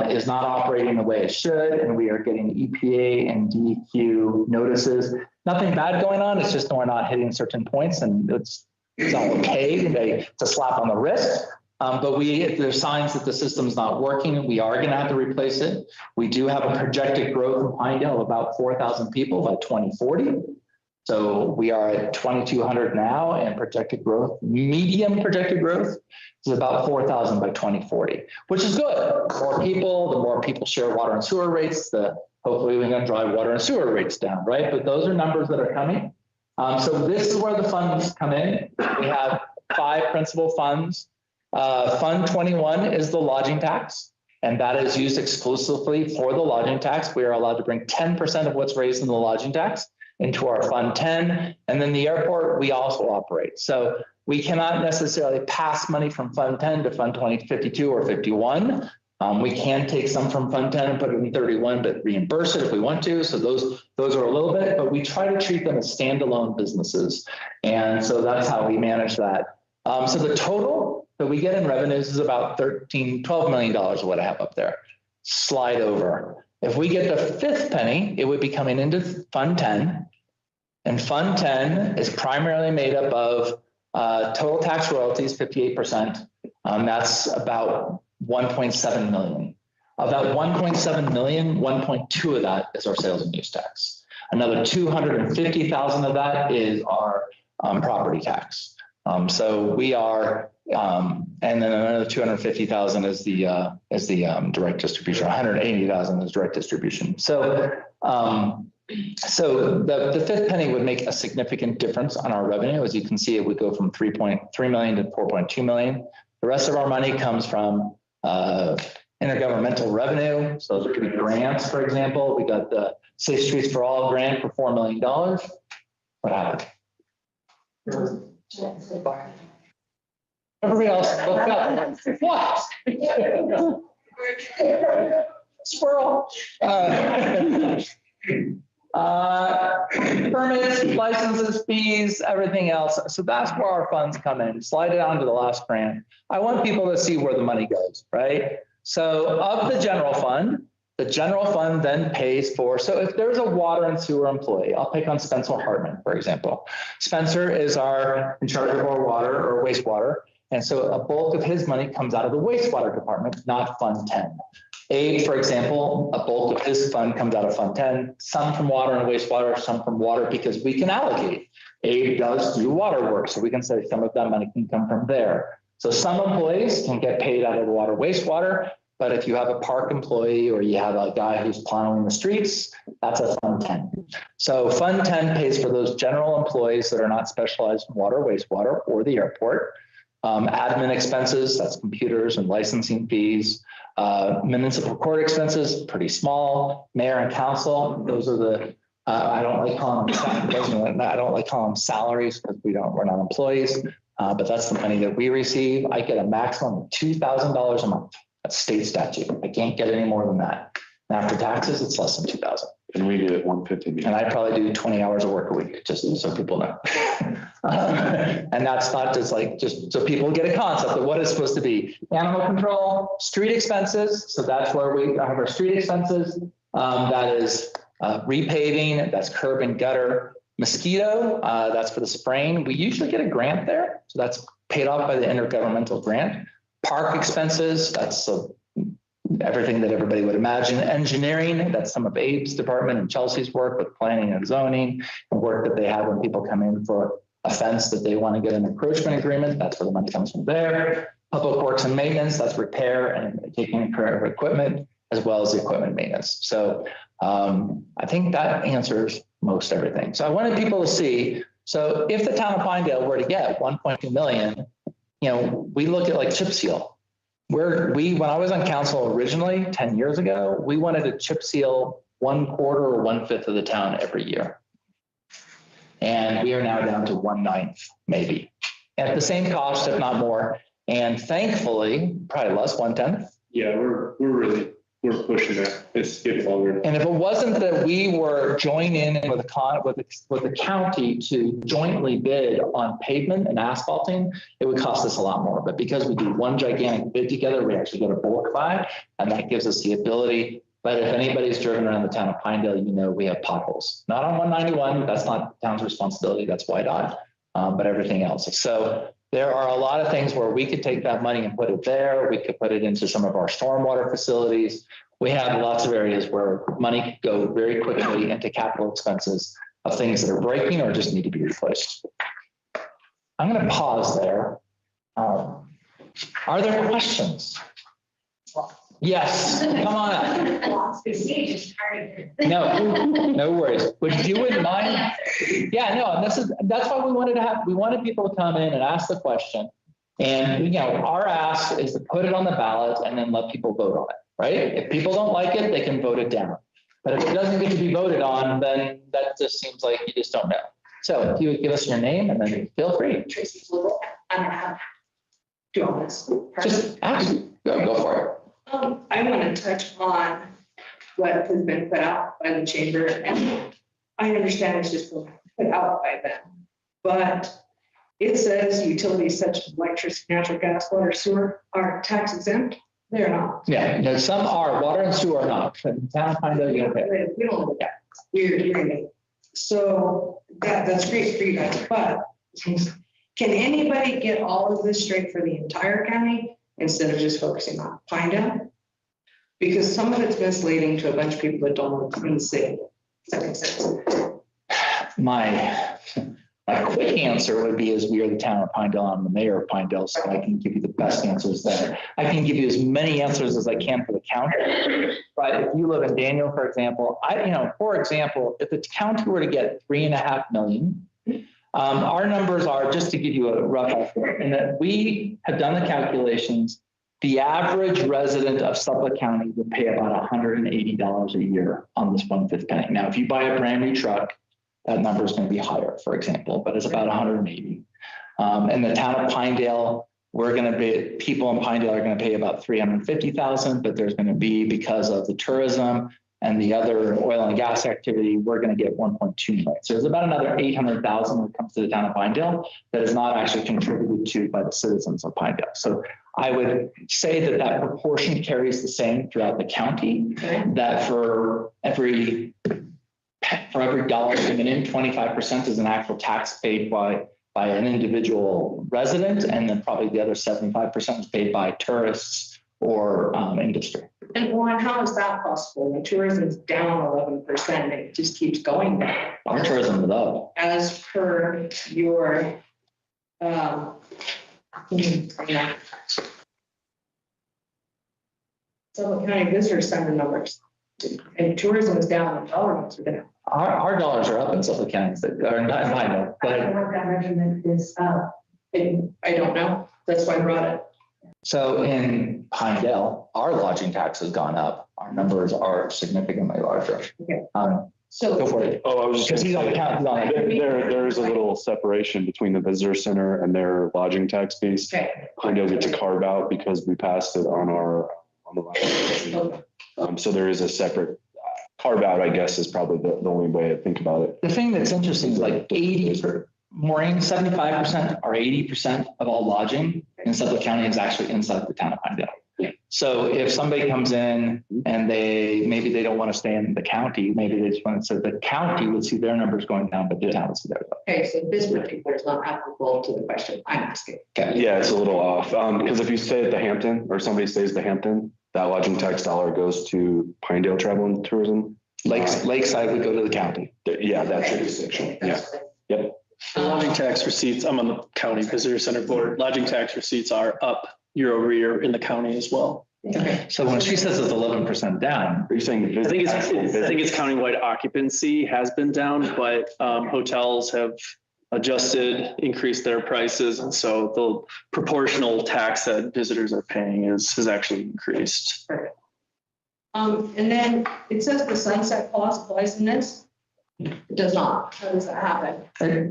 is not operating the way it should, and we are getting EPA and DEQ notices. Nothing bad going on. It's just we're not hitting certain points, and it's not okay. It's a slap on the wrist. But if there's signs that the system's not working, we are going to have to replace it. We do have a projected growth in Pinedale of about 4,000 people by 2040. So we are at 2,200 now, and projected growth, medium projected growth, is about 4,000 by 2040, which is good. The more people share water and sewer rates, hopefully we're going to drive water and sewer rates down, right? But those are numbers that are coming. So this is where the funds come in. We have 5 principal funds. Fund 21 is the lodging tax, and that is used exclusively for the lodging tax. We are allowed to bring 10% of what's raised in the lodging tax into our Fund 10, and then the airport we also operate. So we cannot necessarily pass money from Fund 10 to Fund 20, 52 or 51. We can take some from Fund 10 and put it in 31, but reimburse it if we want to. So those are a little bit, but we try to treat them as standalone businesses. And so that's how we manage that. So the total that we get in revenues is about $12 million of what I have up there. Slide over. If we get the fifth penny, it would be coming into Fund 10. And Fund 10 is primarily made up of total tax royalties, 58%. That's about 1.7 million. Of that 1.7 million, 1.2 of that is our sales and use tax. Another 250,000 of that is our property tax. So we are, and then another 250,000 is the direct distribution. 180,000 is direct distribution. So the fifth penny would make a significant difference on our revenue. As you can see, it would go from 3.3 million to 4.2 million. The rest of our money comes from intergovernmental revenue. So there could be grants, for example. We got the Safe Streets for All grant for $4 million. What happened? Everybody else looked up. What? Squirrel. Permits, licenses, fees, everything else. So that's where our funds come in. Slide it on to the last grant. I want people to see where the money goes, right? So of the general fund then pays for, so if there's a water and sewer employee, I'll pick on Spencer Hartman, for example. Spencer is in charge of our water or wastewater. And so a bulk of his money comes out of the wastewater department, not Fund 10. Abe, for example, a bulk of his fund comes out of Fund 10, some from water and wastewater, some from water, because we can allocate. Abe does do water work, so we can say some of that money can come from there. So some employees can get paid out of the water wastewater, but if you have a park employee or you have a guy who's plowing the streets, that's a Fund 10. So Fund 10 pays for those general employees that are not specialized in water, wastewater, or the airport. Admin expenses, that's computers and licensing fees. Municipal court expenses, pretty small. Mayor and council, those are the, I don't like calling them salaries because we're not employees, but that's the money that we receive. I get a maximum of $2,000 a month. That's state statute. I can't get any more than that. And after taxes, it's less than 2,000. And we get 150. And I probably do 20 hours of work a week, just so people know. And that's not just so people get a concept of what it's supposed to be. Animal control, street expenses. So that's where we have our street expenses. That is repaving, that's curb and gutter. Mosquito, that's for the spraying. We usually get a grant there. So that's paid off by the intergovernmental grant. Park expenses, that's everything that everybody would imagine. Engineering, that's some of Abe's department and Chelsea's work with planning and zoning, and work that they have when people come in for a fence that they want to get an encroachment agreement. That's where the money comes from there. Public works and maintenance, that's repair and taking care of equipment, as well as the equipment maintenance. So I think that answers most everything. So I wanted people to see, so if the town of Pinedale were to get 1.2 million, we look at like chip seal. When I was on council originally 10 years ago, we wanted to chip seal 1/4 or 1/5 of the town every year. And we are now down to 1/9, maybe, at the same cost, if not more. And thankfully, probably less, 1/10. Yeah, we're pushing that. It's getting longer. And if it wasn't that we were joining in with the county to jointly bid on pavement and asphalting, it would cost us a lot more. But because we do one gigantic bid together, we actually get a bulk buy, and that gives us the ability. But if anybody's driven around the town of Pinedale, we have potholes. Not on 191, that's not the town's responsibility, that's YDOT, but everything else. So there are a lot of things where we could take that money and put it there. We could put it into some of our stormwater facilities. We have lots of areas where money could go very quickly into capital expenses of things that are breaking or just need to be replaced. I'm going to pause there. Are there questions? Yes, come on up. No worries. But you wouldn't mind? Yeah, no, and that's why we wanted people to come in and ask the question. And our ask is to put it on the ballot and then let people vote on it, right? If people don't like it, they can vote it down. But if it doesn't get to be voted on, then that just seems like you just don't know. So if you would give us your name and then feel free. Tracy Flugel. I don't have. Do all this. Just ask. Go for it. I want to touch on what has been put out by the chamber, and I understand it's just put out by them, but it says utilities such as electricity, natural gas, water, sewer are tax exempt. They're not. Yeah, no, some are, water and sewer are not. In town of Pinedale, you don't pay. We don't look at weird. So that's great for you guys, but can anybody get all of this straight for the entire county instead of just focusing on Pinedale? Because some of it's misleading to a bunch of people that don't know what's in the city. Does that make sense? My quick answer would be is we are the town of Pinedale. I'm the mayor of Pinedale, so I can give you the best answers there. I can give you as many answers as I can for the county. But if you live in Daniel, for example, for example, if the county were to get $3.5 million, our numbers are, just to give you a rough estimate, and that we have done the calculations. The average resident of Suffolk County would pay about $180 a year on this 1/5 penny. Now, if you buy a brand new truck, that number is going to be higher, for example, but it's about 180. In the town of Pinedale, people in Pinedale are going to pay about 350,000, but there's going to be, because of the tourism and the other oil and gas activity, we're going to get 1.2 million. So there's about another 800,000 when it comes to the town of Pinedale that is not actually contributed to by the citizens of Pinedale. So I would say that proportion carries the same throughout the county, that for every dollar coming in, 25% is an actual tax paid by an individual resident, and then probably the other 75% is paid by tourists or industry. And Juan, how is that possible? When tourism is down 11%, it just keeps going down. Our tourism is up. As per your, Suffolk County Visitor Center numbers, and tourism is down, and dollar amounts are down. Our dollars are up in Suffolk County, or not in Pinedale, I don't know what that measurement is. I don't know. That's why I brought it. So in Pinedale, our lodging tax has gone up. Our numbers are significantly larger. Okay. Go So for it. Oh, I was just Because he's on the count. there is a little separation between the visitor center and their lodging tax base. okay. Pinedale gets a carve out because we passed it on the last. So there is a separate carve out, I guess, is probably the only way to think about it. The thing that's interesting is like 75% or 80% of all lodging in Suffolk County is actually inside the town of Pinedale. Yeah. So if somebody comes in and maybe they don't want to stay in the county, maybe they just want to, so the county would see their numbers going down, but the town would see theirs up. Okay, so this particular is not applicable to the question I'm asking. Okay. Yeah, it's a little off. Because if you stay at the Hampton or somebody stays at the Hampton, that lodging tax dollar goes to Pinedale Travel and Tourism. Lakeside would go to the county. Yeah, that's jurisdiction. Yeah. Yep. The lodging tax receipts, I'm on the county visitor center board. Lodging tax receipts are up year over year in the county as well. Okay. So when she says it's 11% down, Are you saying? I think it's countywide occupancy has been down, but hotels have adjusted, increased their prices. And so the proportional tax that visitors are paying has actually increased. Perfect. And then it says the sunset clause applies in this. It does not. How does that happen?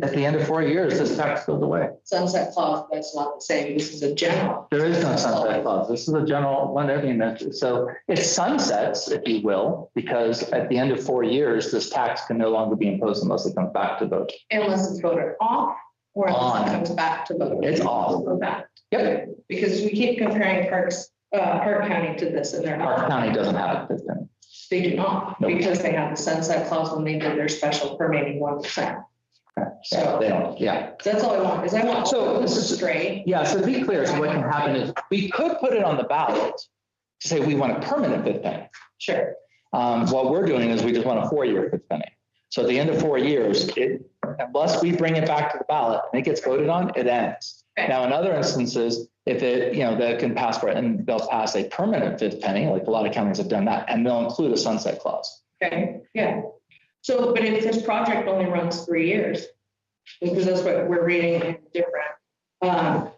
at the end of 4 years, this tax goes away. Sunset clause, that's not the same. This is a general. There is no sunset clause. This is a general one, everything that, so it sunsets, if you will, because at the end of 4 years, this tax can no longer be imposed unless it comes back to vote. Unless it's voted off or unless it comes back to vote. It's off. Go back. Yep. Because we keep comparing Park County to this and they're not. Park County doesn't have it. They do not, Nope. because they have the sunset clause when they did their special permitting 1%. So they don't, yeah. That's all I want, is I want So this is straight. Yeah, so to be clear, so what can happen is we could put it on the ballot to say we want a permanent fifth penny. Sure. What we're doing is we just want a 4-year fifth penny. So at the end of 4 years, unless we bring it back to the ballot and it gets voted on, it ends. Okay. Now, in other instances, if it, that can pass for it and they'll pass a permanent fifth penny, like a lot of counties have done that, and they'll include a sunset clause. Okay, yeah. So, but if this project only runs 3 years, because that's what we're reading in different,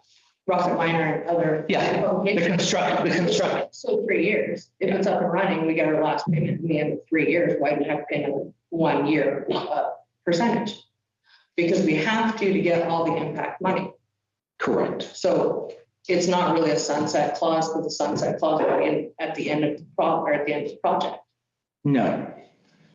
Rocket Miner and other. Yeah, the construct. So 3 years, if it's up and running, we get our last payment in the end of 3 years, why do we have to pay another 1 year percentage? Because we have to get all the impact money. Correct. So it's not really a sunset clause, but the sunset clause will be at the end of the project. No.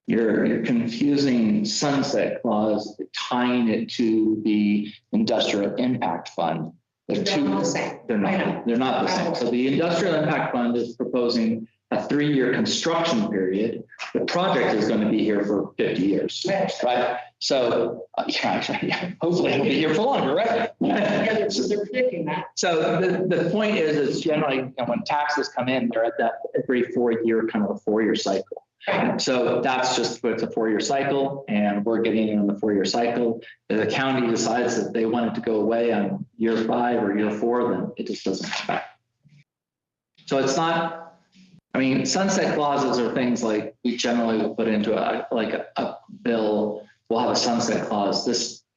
You're confusing sunset clause, tying it to the industrial impact fund. They're They're not the same. They're not the same. So the industrial impact fund is proposing a 3-year construction period. The project is going to be here for 50 years, right? So hopefully it'll be here for longer, right? Yeah, so they're predicting that. So the point is generally, you know, when taxes come in, they're at that every 4-year, kind of a 4-year cycle. So that's just, it's a 4-year cycle, and we're getting in on the 4-year cycle. If the county decides that they want it to go away on year 5 or year 4, then it just doesn't come back. So it's not, I mean, sunset clauses are things like we generally will put into a bill. We'll have a sunset clause.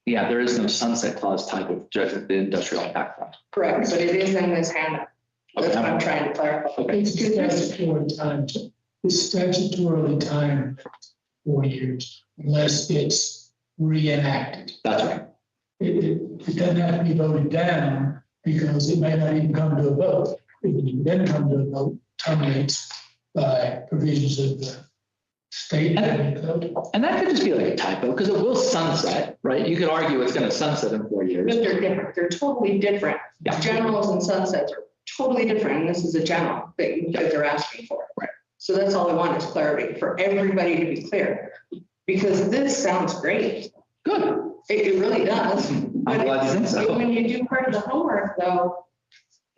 There is no sunset clause type of the industrial impact fund. Correct, but it is in this handout. That's what I'm trying to clarify. It's statutory time. It's statutorily timed 4 years unless it's reenacted. That's right. It doesn't have to be voted down because it may not even come to a vote. It then come to a vote, terminates by provisions of the state. And that could just be like a typo because it will sunset, right? You could argue it's going to sunset in 4 years. But they're different. They're totally different. Yeah. Generals and sunsets are totally different. And this is a general that they're asking for. Right. So that's all I want is clarity for everybody to be clear. Because this sounds great. Good. It really does. I'm glad you think so. When you do part of the homework, though,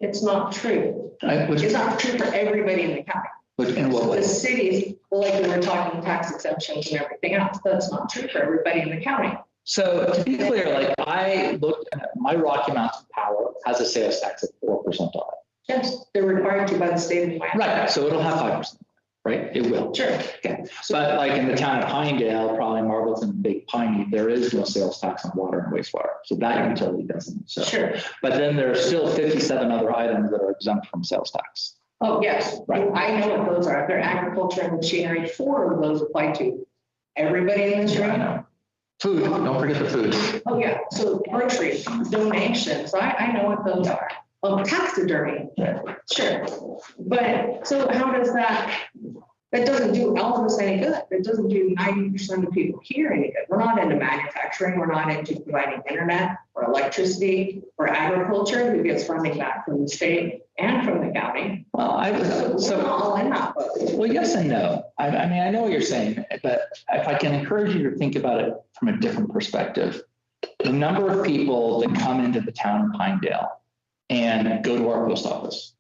it's not true. Which, It's not true for everybody in the county. in what The way? cities, well, like we were talking tax exemptions and everything else, that's not true for everybody in the county. So to be clear, like I looked at my Rocky Mountain Power has a sales tax of 4% on it. Yes, they're required to by the state of Wyoming. Right. So it'll have 5%, right? It will. Sure. Okay. But like in the town of Pinedale, probably Marbleton, Big Piney, there is no sales tax on water and wastewater. So that utility doesn't. So, Sure. but then there are still 57 other items that are exempt from sales tax. Oh, yes. Right. I know what those are. They're agriculture and machinery. 4 of those apply to everybody in this I room. know. Food, don't forget the food. Oh, yeah. So groceries, donations, I know what those are. Oh, taxidermy. Yeah. Sure. But so how does that doesn't do Elvis any good. It doesn't do 90% of people here any good. We're not into manufacturing. We're not into providing internet or electricity or agriculture, who gets funding back from the state and from the county. Well, We're all in that boat. well, yes and no. I mean, I know what you're saying, but if I can encourage you to think about it from a different perspective, the number of people that come into the town of Pinedale and go to our post office,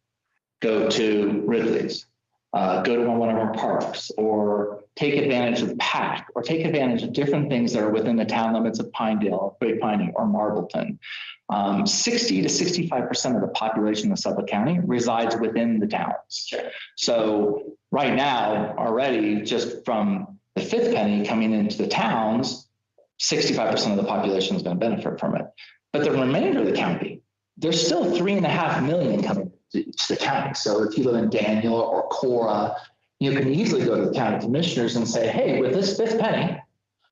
go to Ridley's, go to one of our parks, or take advantage of PAC, or take advantage of different things that are within the town limits of Pinedale, Great Piney, or Marbleton. 60 to 65% of the population of Suffolk County resides within the towns. Sure. So right now, already, just from the 5th penny coming into the towns, 65% of the population is going to benefit from it. But the remainder of the county, there's still 3.5 million coming to the county. So if you live in Daniel or Cora, you can easily go to the county commissioners and say, hey, with this 5th penny,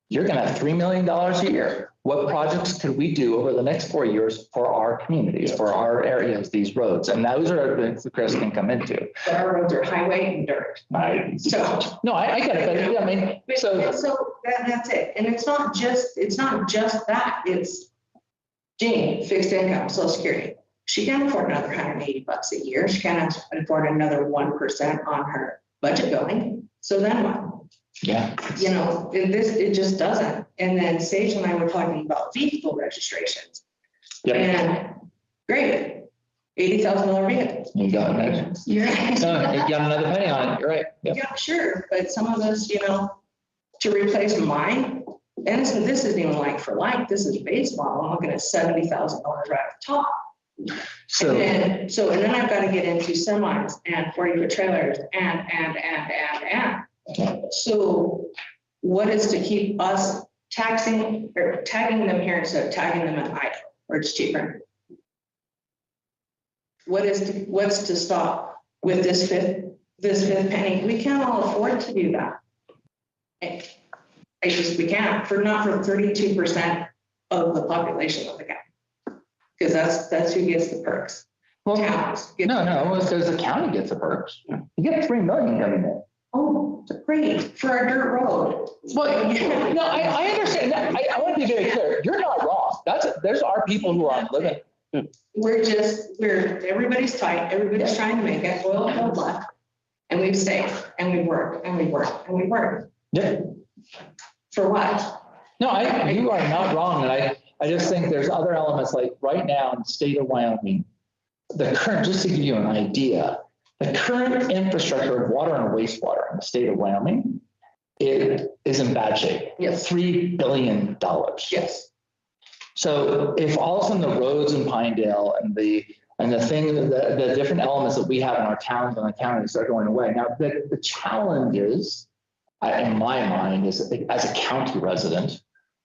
you're going to have $3 million a year. What projects could we do over the next 4 years for our communities, for our areas, these roads? And those are things that Chris can come into. But our roads are highway and dirt. I get it. But I mean, so That's it. And it's not just that. It's Jean, fixed income, Social Security. She can't afford another $180 a year. She can't afford another 1% on her budget going. So then what? yeah, You know, it just doesn't. And then Sage and I were talking about vehicle registrations. yeah, And great, $80,000 vehicle. you got it. You're No, you got another penny on it. You're right. Yep. Yeah, sure. But some of us, to replace mine, and this isn't even like for like, this is base model. I'm looking at $70,000 right at the top. So And then I've got to get into semis and 40-foot trailers and. So what is to keep us taxing or tagging them here instead of tagging them in Idaho, where it's cheaper? What's to stop with this fifth penny? We can't all afford to do that. We can't, not for 32% of the population of the county. Because that's who gets the perks. well, Towns get- no, because the county gets the perks. You get $3 million coming in. Oh, Great, for our dirt road. Well, no, I understand that. I want to be very clear. You're not wrong. There's our people who are living. Everybody's tight, everybody's trying to make it, oil no luck. And we've stayed, and we work, and we work, and we work. Yeah. For what? No, you are not wrong. And I just think there's other elements, like right now in the state of Wyoming, just to give you an idea, the current infrastructure of water and wastewater in the state of Wyoming, it is in bad shape. Yes. $3 billion. Yes. So if all of a sudden the roads in Pinedale and the different elements that we have in our towns and the counties are going away. Now, the challenge is, in my mind, is as a county resident,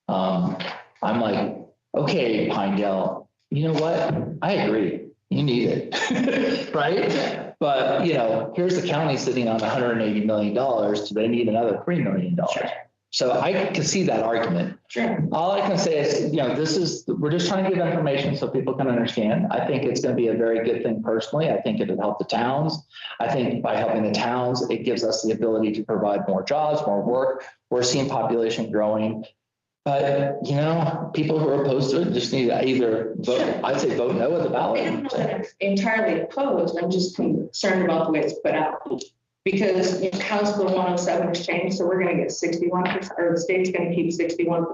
I'm like, okay, Pinedale, you know what? I agree. You need it, right? But, here's the county sitting on $180 million. Do they need another $3 million? So I can see that argument. Sure. All I can say is, we're just trying to give information so people can understand. I think it's going to be a very good thing personally. I think it'll help the towns. I think by helping the towns, it gives us the ability to provide more jobs, more work. We're seeing population growing. But, people who are opposed to it just need to either vote, Sure. I'd say vote no at the ballot. I don't know that I'm entirely opposed, I'm just concerned about the way it's put out. Because House Bill 107 has changed, so we're gonna get 61%, or the state's gonna keep 61.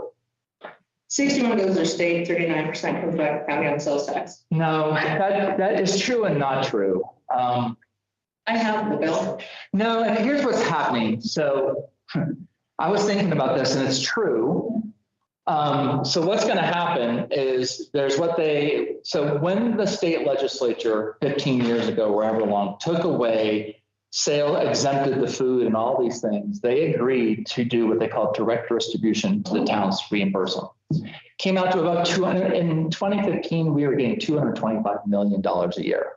61 goes to their state, 39% comes back to county on sales tax. No, that is true and not true. I have the bill. No, and here's what's happening. So I was thinking about this, and it's true. So what's going to happen is so when the state legislature 15 years ago, wherever long, took away exempted the food and all these things, they agreed to do what they call direct distribution to the towns, reimbursement. Came out to about in 2015, we were getting $225 million a year.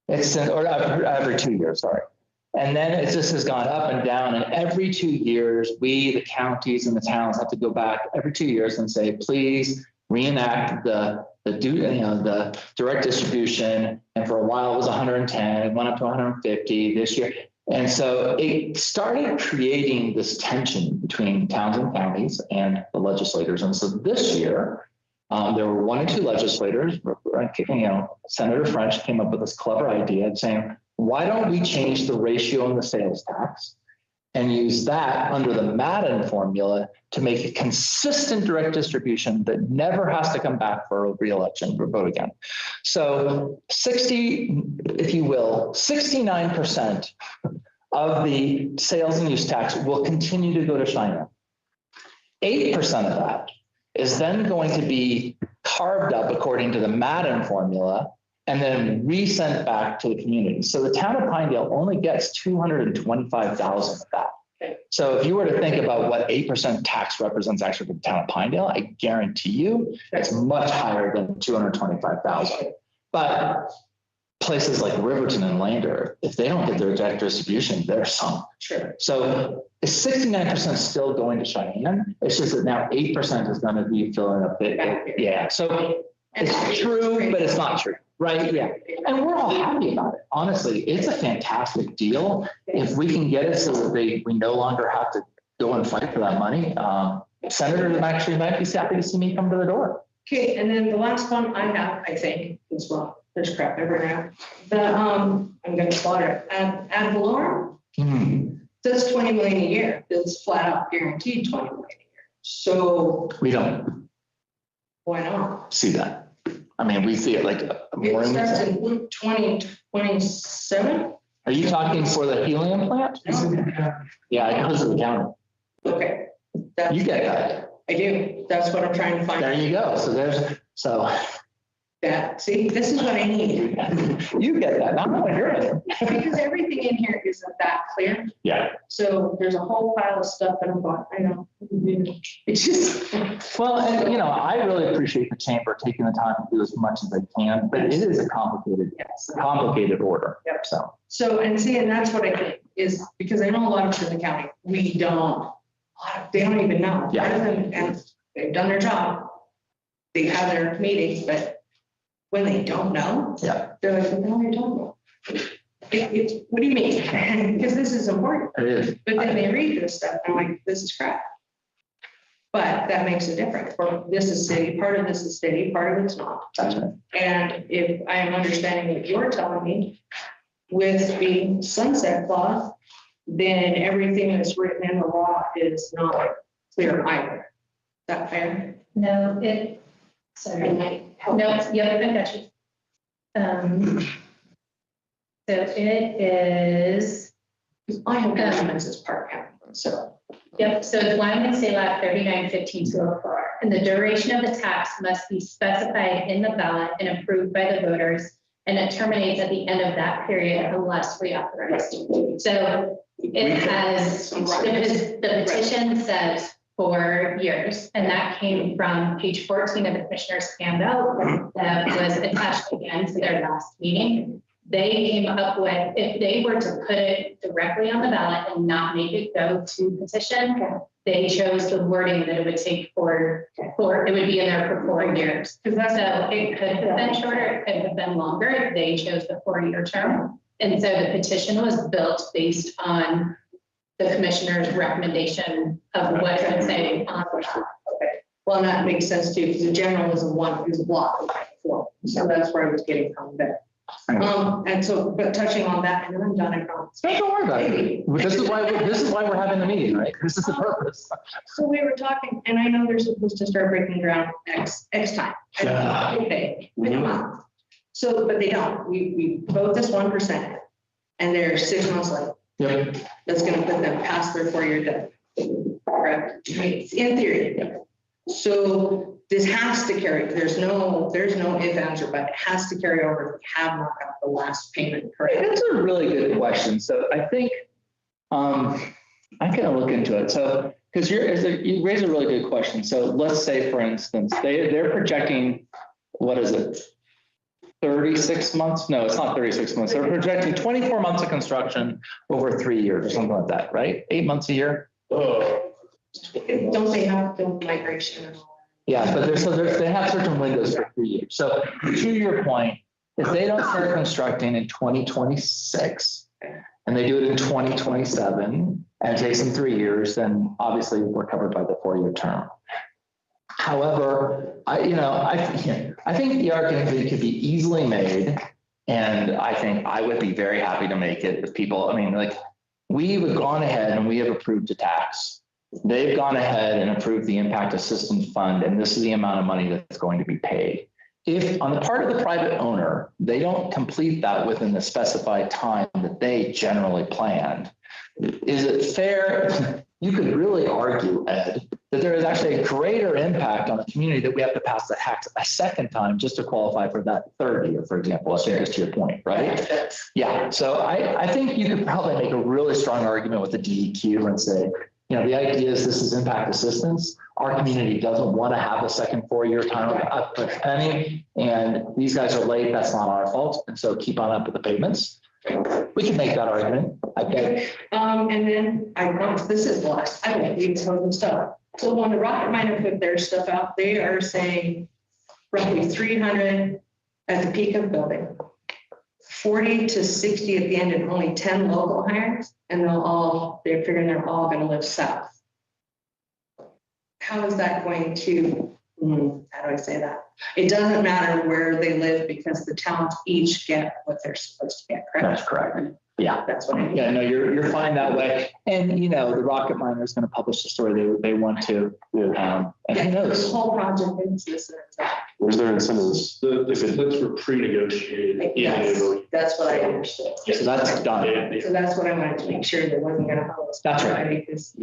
Or every 2 years, sorry. And then it just has gone up and down. And every 2 years, the counties and the towns have to go back every 2 years and say, please reenact the direct distribution. And for a while it was 110, it went up to 150 this year. And so it started creating this tension between towns and counties and the legislators. And so this year, there were 1 or 2 legislators, Senator French came up with this clever idea of saying, why don't we change the ratio in the sales tax and use that under the Madden formula to make a consistent direct distribution that never has to come back for a re-election or vote again. So 69% of the sales and use tax will continue to go to Cheyenne. 8% of that is then going to be carved up according to the Madden formula and then resent back to the community. So the town of Pinedale only gets $225,000 of that. So if you were to think about what 8% tax represents actually for the town of Pinedale, I guarantee you it's much higher than 225,000. But places like Riverton and Lander, if they don't get their direct distribution, they're sunk. Sure. So it's 69% still going to Cheyenne. It's just that now 8% is going to be filling up it. Yeah. So it's true, but it's not true. Right. Yeah. And we're all happy about it. Honestly, it's a fantastic deal. If we can get it so that we no longer have to go and fight for that money. Senators actually might be happy to see me come to the door. Okay. And then the last one I have, I think, as well, there's crap everywhere. I'm going to slaughter it. Ad valorem, that's 20 million a year. It's flat out guaranteed 20 million a year. So we don't. Why not? See that. I mean, we see it like more. It starts in 2027. Are you talking for the helium plant? Yeah, it goes to the county. Okay. You get that. I do. That's what I'm trying to find. There you go. So that. See, this is what I need. You get that. Not what you're in. Because everything in here isn't that clear. Yeah. So there's a whole pile of stuff that I'm going, I know. It's just. Well, and I really appreciate the chamber taking the time to do as much as they can, but it is a complicated order. Yep. So, and that's what I think is, because I know a lot of us in the county, they don't even know. Yeah. And they've done their job. They have their meetings, but when they don't know, yeah, they're like, no, I don't know. What do you mean? Because this is important. It is. But then they read this stuff and I'm like, this is crap. But that makes a difference. For this is city, part of this is city, part of it's not. Gotcha. And if I am understanding what you're telling me, with the sunset clause, then everything that's written in the law is not clear either. Is that fair? No, sorry. No, yeah, I got you. So it is, I have documents as part count, so. yep, so it's Wyoming State Law 39-15-204, and the duration of the tax must be specified in the ballot and approved by the voters, and it terminates at the end of that period unless reauthorized. So it has, the petition says 4 years, and that came from page 14 of the Commissioner's handout that was attached again to their last meeting. They came up with, if they were to put it directly on the ballot and not make it go to petition, they chose the wording that it would take it would be in there for 4 years. So it could have been shorter, it could have been longer. They chose the 4-year term. And so the petition was built based on the commissioner's recommendation of what it would say on the ballot. Okay. Well, that makes sense too, because the general is a block. So that's where I was getting from there. And so, but touching on that, and then I'm done, I promise. Don't worry about it. This is why we're having the meeting, right? This is the purpose. So we were talking, and I know they're supposed to start breaking ground X time. Yeah. Okay, so, but they don't. We vote this 1%, and they're 6 months late. Yep. That's gonna put them past their 4-year debt. Correct? In theory. So this has to carry, there's no if, ands, or but, it has to carry over if we have not got the last payment, correct? That's a really good question. So I think I'm gonna look into it. So because you raise a really good question. So let's say, for instance, they're projecting, what is it? 36 months? No, it's not 36 months. They're projecting 24 months of construction over 3 years or something like that, right? 8 months a year. Don't they have the migration and all? Yeah, but they have certain windows for 3 years. So to your point, if they don't start constructing in 2026 and they do it in 2027 and it takes them 3 years, then obviously we're covered by the 4-year term. However, I think the argument could be easily made, and I think I would be very happy to make it if people, we've gone ahead and we have approved a tax. They've gone ahead and approved the impact assistance fund, and this is the amount of money that's going to be paid. If on the part of the private owner, they don't complete that within the specified time that they generally planned, is it fair? You could really argue, Ed, that there is actually a greater impact on the community that we have to pass the tax a second time just to qualify for that third year, for example, I think is to your point, right? Yeah, so I think you could probably make a really strong argument with the DEQ and say, the idea is this is impact assistance. Our community doesn't want to have a second 4-year time up a penny, and these guys are late. That's not our fault. And so keep on up with the payments. We can make that argument. Okay. And then I promise this is the last. I won't read some of the stuff. So when the rocket miner put their stuff out, they are saying roughly 300 at the peak of building, 40 to 60 at the end, and only 10 local hires, and they're figuring they're all going to live south. How is that going to, how do I say that? It doesn't matter where they live because the towns each get what they're supposed to get, correct? That's correct. Yeah. That's what I mean. Yeah, no, you're fine that way. And, the rocket miner is going to publish the story they want to. And who knows? This whole project is this. Where's their incentives? The splits were pre-negotiated. That's what I understood. So that's done. So that's what I wanted to make sure that wasn't going to hold us. That's right. Because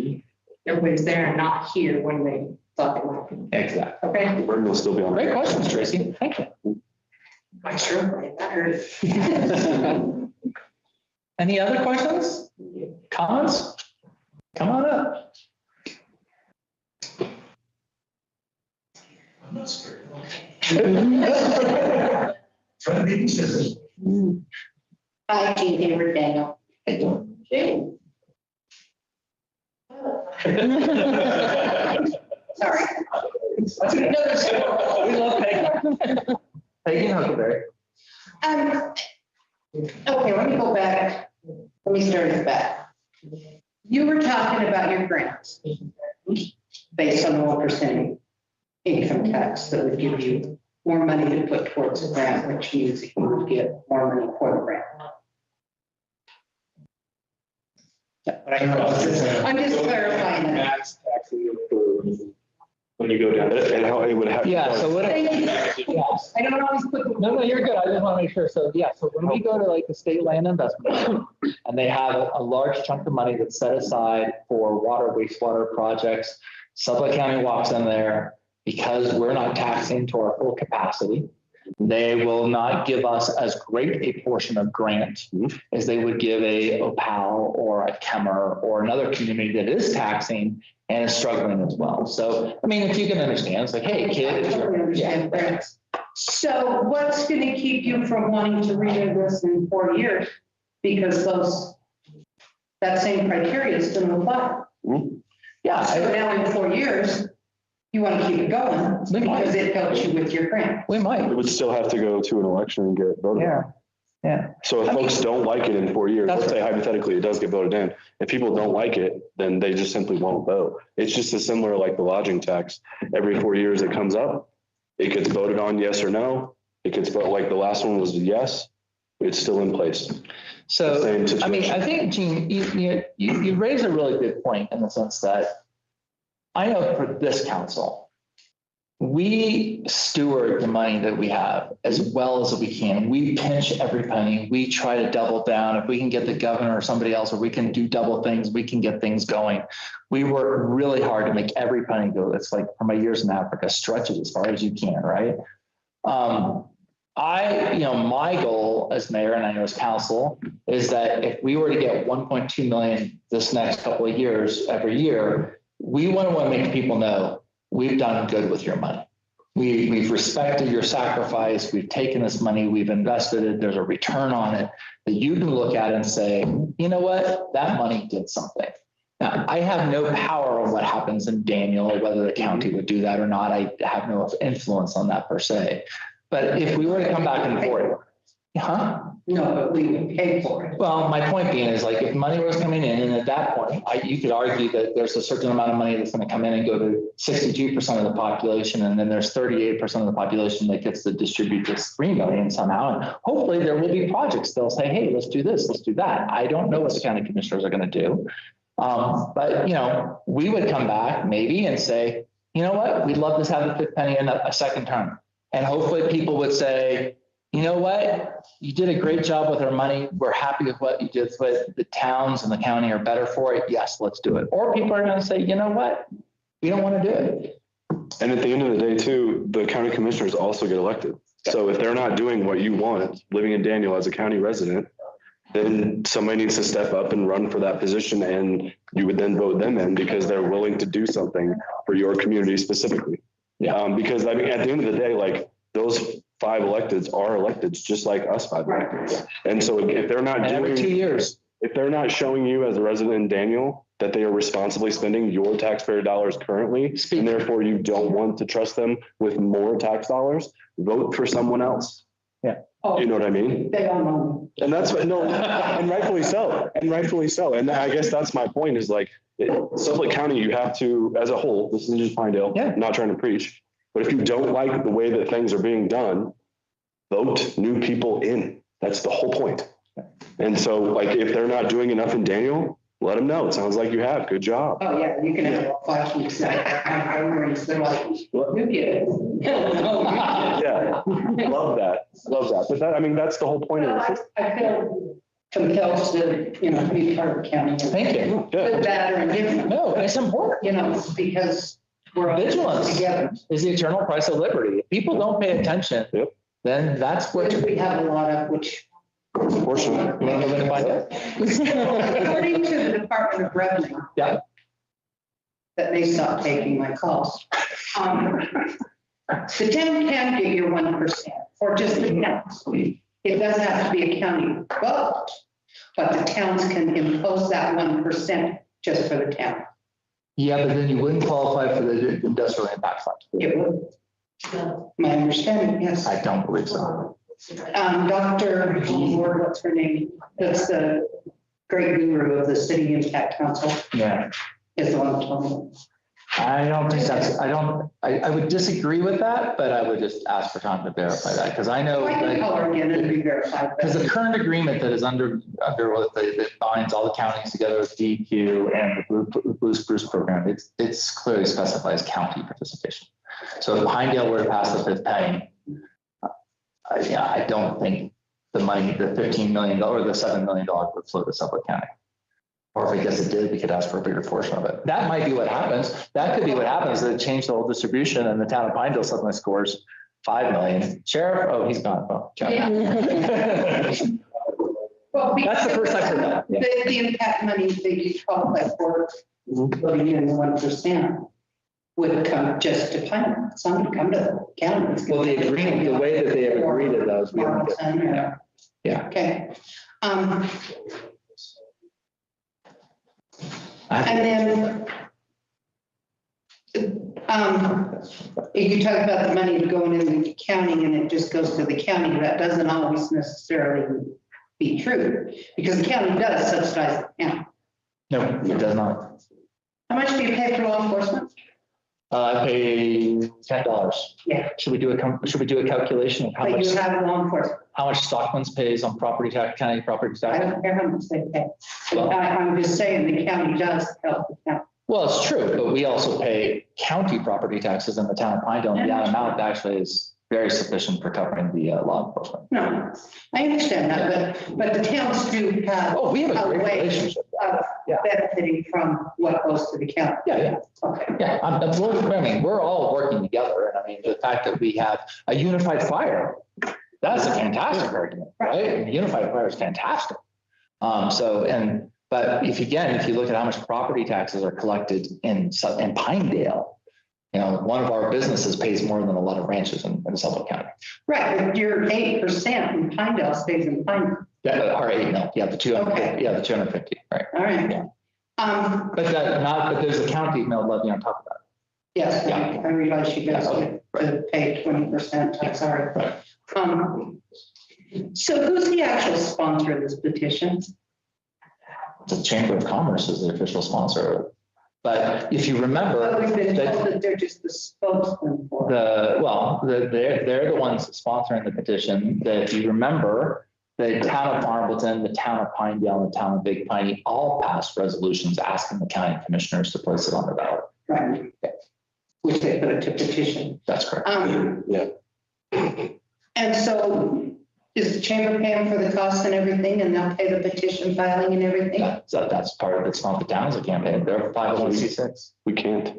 everybody's there and not here when they thought they might be. Exactly. Okay. The burden will still be on. Great questions, Tracy. Thank you. I sure, that hurt. Any other questions? Comments? Come on up. I'm not scared. Try to be serious. Hi, Jean Hayward Daniel. Sorry. We love Peggy. Peggy Huckleberry. Okay, let me go back. Let me start at the back. You were talking about your grants based on the 1% income tax that would give you more money to put towards the grant, which means you would get more money for the grant. I'm just clarifying that. When you go down, and how it would have. Yeah, so what, Thank you. yeah, I don't always put. no, you're good. I just want to make sure. So yeah, so when we go to like the state land investment and they have a large chunk of money that's set aside for water, wastewater projects, Suffolk County walks in there because we're not taxing to our full capacity. They will not give us as great a portion of grant as they would give a Opal or a Kemmer or another community that is taxing and is struggling as well. So, I mean, if you can understand, it's like, hey, kid. I totally understand that. So what's going to keep you from wanting to redo this in 4 years? Because that same criteria is going to apply. Yeah. So now in 4 years, you want to keep it going because it helps you with your grant. We might. It would still have to go to an election and get voted on. Yeah. So if folks don't like it in 4 years, let's say hypothetically it does get voted in. If people don't like it, then they just simply won't vote. It's just as similar like the lodging tax. Every 4 years it comes up, it gets voted on yes or no. It gets voted, like the last one was yes, it's still in place. So, I mean, I think, Gene, you raise a really good point in the sense that I know for this council, we steward the money that we have as well as we can. We pinch every penny. We try to double down. If we can get the governor or somebody else, or we can do double things, we can get things going. We work really hard to make every penny go. It's like for my years in Africa, stretch it as far as you can, right? My goal as mayor, and I know as council, is that if we were to get 1.2 million this next couple of years every year, we want to make people know we've done good with your money. We've respected your sacrifice. We've taken this money, we've invested it. There's a return on it that you can look at and say, you know what, that money did something. Now, I have no power on what happens in Daniel or whether the county would do that or not. I have no influence on that per se. But if we were to come back and forth, No, but we would pay for it. well, my point being is like if money was coming in, and at that point, you could argue that there's a certain amount of money that's going to come in and go to 62% of the population, and then there's 38% of the population that gets to distribute this 3 million somehow. And hopefully there will be projects they'll say, hey, let's do this, let's do that. I don't know what the county commissioners are going to do. But we would come back maybe and say, you know what, we'd love to have the fifth penny in a second term. And hopefully people would say, you know what, you did a great job with our money. We're happy with what you did, but the towns and the county are better for it. Yes, let's do it. Or people are going to say, you know what, we don't want to do it. And at the end of the day too, the county commissioners also get elected. So if they're not doing what you want, living in Daniel as a county resident, then somebody needs to step up and run for that position, and you would then vote them in because they're willing to do something for your community specifically. Because I mean, at the end of the day, like those 5 electeds are electeds just like us 5 electeds. And so if they're not doing every 2 years, if they're not showing you as a resident in Daniel that they are responsibly spending your taxpayer dollars currently, and therefore you don't want to trust them with more tax dollars, vote for someone else. Yeah. You know what I mean? They don't know. And that's what, no, and rightfully so, and rightfully so. And I guess that's my point is like, Suffolk County, you have to, as a whole, this isn't just Pinedale, I'm not trying to preach, but if you don't like the way that things are being done, vote new people in. That's the whole point. And so like, if they're not doing enough in Daniel, let them know. It sounds like you have. Good job. Oh, yeah, you can have 5 weeks. They're like, you get it. Yeah, love that. Love that. But that, I mean, that's the whole point of it. I feel compelled to, be part of the county. Thank you. Good, bad, or indifferent. No, it's important. Because we're all Vigilance together. is the eternal price of liberty. If people don't pay attention, then that's what Which we have a lot of, which. Unfortunately. you want to go in and find out. According to the Department of Revenue. Yeah. That they stopped taking my calls. The town can get your 1% or just the towns. It doesn't have to be a county vote, but the towns can impose that 1% just for the town. Yeah, but then you wouldn't qualify for the industrial impact fund. It would. My understanding, yes. I don't believe so. Dr. Moore, what's her name? That's the great guru of the City Impact Council, Yeah. is the one that told me. I don't think that's, I would disagree with that, but I would just ask for Tom to verify that, because I know. I can call her again and re-verify. Because the current agreement that is under what that binds all the counties together with DEQ and the Blue Spruce program, it's clearly specifies county participation. So if Pinedale were to pass the fifth penny, I don't think the money, the $15 million or the $7 million would flow to Suffolk County. Or if I guess it did, we could ask for a bigger portion of it. That might be what happens. That could be what happens. They change the whole distribution and the town of Pinedale suddenly scores 5 million. Sheriff, oh, he's gone. Oh, Well, that's the first I've heard that. Yeah. The impact money that you qualify for, voting in the 1% would come just to Pine. Some would come to the county. Well, the agreement, the way that they have agreed to those, we don't get. Yeah. Okay. And then if you talk about the money going in the county and it just goes to the county, that doesn't always necessarily be true, because the county does subsidize the county. No, it does not. How much do you pay for law enforcement? I pay $10. Yeah. Should we do a calculation of But you have law enforcement. how much Stockman's pays on property tax, county property I tax? don't care how much they pay. Well- I'm just saying the county does help the county. Well, it's true, but we also pay county property taxes in the town of Pinedale, and that amount actually is very sufficient for covering the law enforcement. No, I understand that, but the towns do have Oh, we have a a great way relationship. of Yeah. benefiting from what goes to the county. Yeah. Okay. Yeah, we're all working together, and I mean, the fact that we have a unified fire, that's a fantastic argument, right? Unified fire is fantastic. But if you look at how much property taxes are collected in Pinedale, one of our businesses pays more than a lot of ranches in Suffolk County. Right, but your 8% in Pinedale stays in Pinedale. Yeah, or 8, no, yeah, the 250, Okay. yeah, the 250, right. All right. Yeah. But But there's a county mill levy on top of that. yes, Yeah. I realize she does Yeah, to pay 20%, I'm sorry. Right. So who's the actual sponsor of this petition? The Chamber of Commerce is the official sponsor. But if you remember. Well, we've been that- told that they're just the spokesman for it. They're the ones sponsoring the petition. That if you remember, the town of Marbleton, the town of Pinedale, and the town of Big Piney all passed resolutions asking the county commissioners to place it on the ballot. Right. Which they put it to petition. That's correct. Yeah. And so is the chamber paying for the costs and everything, and they'll pay the petition filing and everything? That's part of it. It's not the town's campaign. They're 501c6. We can't.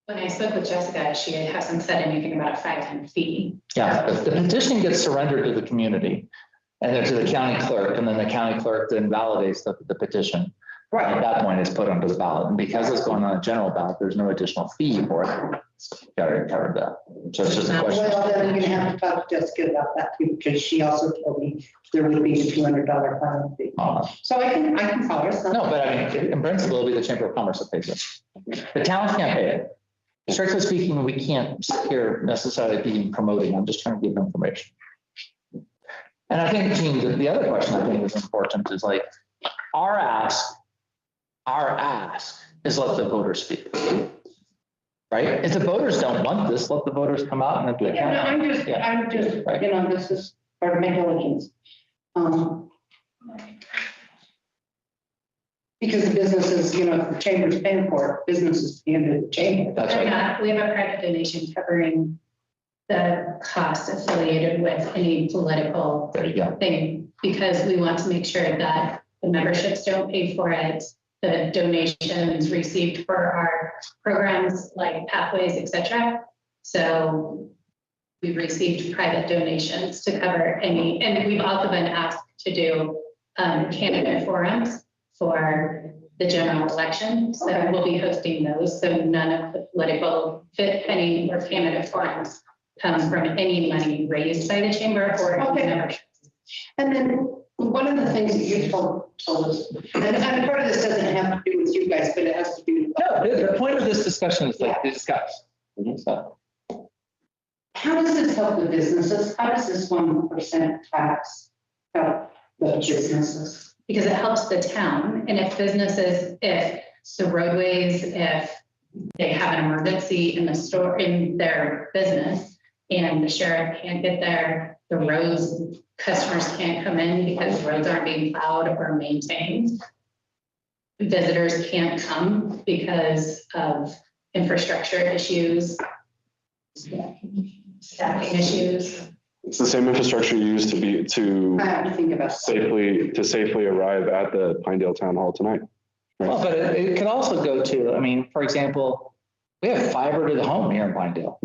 When I spoke with Jessica, she hasn't said anything about a 5-10 fee. Yeah, the petition gets surrendered to the community and then to the county clerk, and then the county clerk then validates the petition. Right. At that point, it's put onto the ballot, and because it's going on a general ballot, there's no additional fee for it. Covered that. So it's just a question. Well, then I'm gonna have to talk to Jessica about that too, because she also told me there would be a $200 filing fee. So I can call her. No, but I mean, in principle, it'll be the Chamber of Commerce that pays it. The towns can't pay it. Strictly speaking, we can't sit here necessarily be promoting. I'm just trying to give information. And I think, Gene, the other question I think is important is like, our ask is let the voters speak. Right? If the voters don't want this, let the voters come out and then do it. Yeah, no, I'm just, Right. this is part of my diligence. Because the businesses, the chamber's paying for it, businesses paying to the chamber. That's right. We have a private donation covering the cost affiliated with any political There you go. thing, because we want to make sure that the memberships don't pay for it. The donations received for our programs like Pathways, et cetera. So we've received private donations to cover any, and we've also been asked to do candidate forums for the general election. So we'll be hosting those. So none of the political penny or candidate forums come from any money raised by the chamber or Okay. memberships. And then one of the things that you told us, and part of this doesn't have to do with you guys, but it has to do with. No, the point of this discussion is like to discuss. So, how does this help the businesses? How does this 1% tax help the businesses? Because it helps the town. And if businesses, if the roadways, if they have an emergency in the store, in their business, and the sheriff can't get there, the roads, customers can't come in because the roads aren't being plowed or maintained. Visitors can't come because of infrastructure issues, staffing issues. It's the same infrastructure used to I have to think about safely arrive at the Pinedale Town Hall tonight. Well, but it could also go to, I mean, for example, we have fiber to the home here in Pinedale.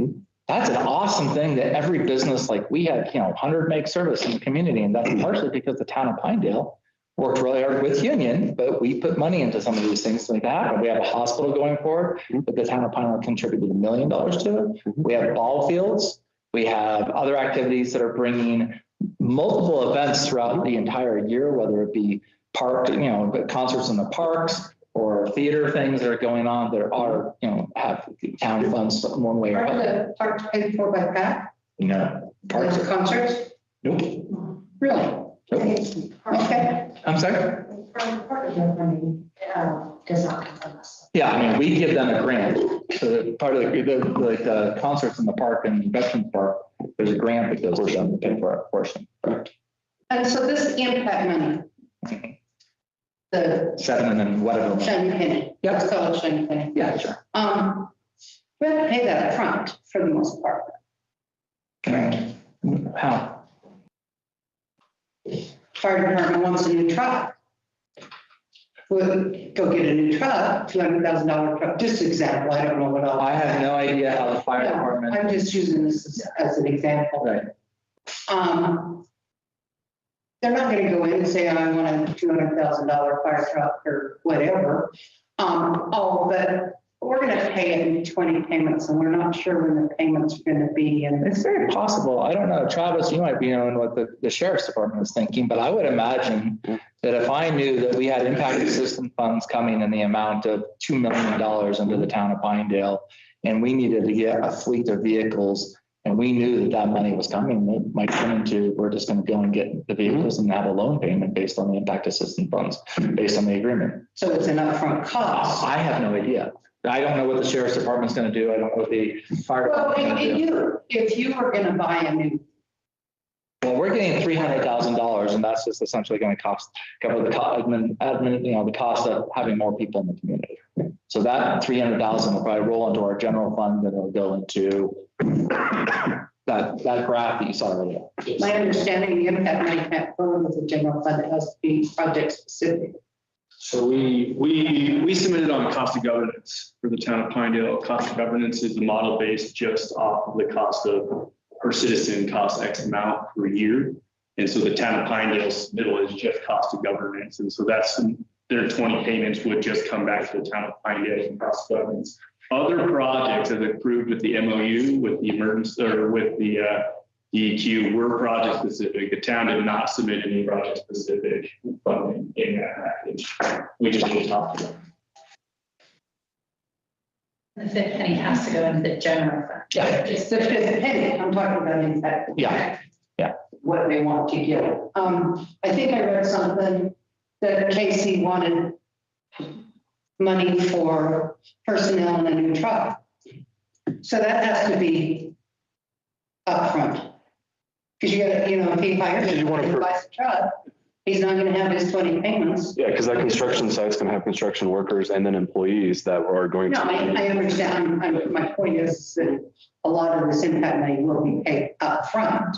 That's an awesome thing that every business, like we have, 100 meg service in the community. And that's partially because the town of Pinedale worked really hard with Union, but we put money into some of these things to make that happen. We have a hospital going forward, but the town of Pinedale contributed $1 million to it. We have ball fields. We have other activities that are bringing multiple events throughout the entire year, whether it be park, concerts in the parks or theater things that are going on that are, have town funds one way or Are another. the parks paid for by PAC? No, parks. The concerts? Nope. Really? Okay. I'm sorry? Part of the money does not come from us. Yeah, I mean, we give them a grant. So part of the concerts in the park and Veterans Park, there's a grant that goes to them to pay for a portion. And so this impact money, the 7 and whatever. shiny penny, let's call it shiny penny. Yeah, sure. We have to pay that up front for the most part. Okay. How? Fire department wants a new truck. We'll go get a new truck, $200,000 truck, just example, I don't know what else. I have no idea how the fire No, department. I'm just using this as an example. Right. They're not gonna go in and say, I want a $200,000 fire truck or whatever. But we're gonna pay it in 20 payments and we're not sure when the payments are gonna be. And It's very possible. I don't know. Travis, you might be knowing what the sheriff's department is thinking, but I would imagine that if I knew that we had impact assistance funds coming in the amount of $2 million into the town of Pinedale, and we needed to get a fleet of vehicles, and we knew that that money was coming, it might come into, we're just going to go and get the vehicles and have a loan payment based on the impact assistance funds, based on the agreement. so it's an upfront cost. I have no idea. I don't know what the sheriff's department's going to do. I don't know what the fire Well, department's going to do. if you were gonna buy a new, Well, we're getting $300,000, and that's just essentially going to cover the admin, the cost of having more people in the community. So that $300,000 will probably roll into our general fund, and it'll go into that graph that you saw earlier. my understanding, the impact money can't go into the general fund, it has to be project specific. So we submitted on cost of governance for the town of Pinedale. Cost of governance is the model based just off of the cost of per citizen costs X amount per year. And so the town of Pinedale's middle is just cost of governance. And so that's their 20 payments would just come back to the town of Pinedale in cost of governance. Other projects as approved with the MOU, with the emergency or with the DEQ were project specific. The town did not submit any project specific funding in that package. We just didn't talk to them. The fifth penny has to go into the general fund. Yeah. It's the fifth penny, I'm talking about impact. Yeah. Yeah. What they want to get. I think I read something that Casey wanted money for personnel in a new truck. So that has to be upfront. Because you gotta, if he hires You wanna and buys a truck, he's not gonna have his 20 payments. Yeah, because that construction site's gonna have construction workers and then employees that are going No, to. I understand. My point is that a lot of this impact money will be paid upfront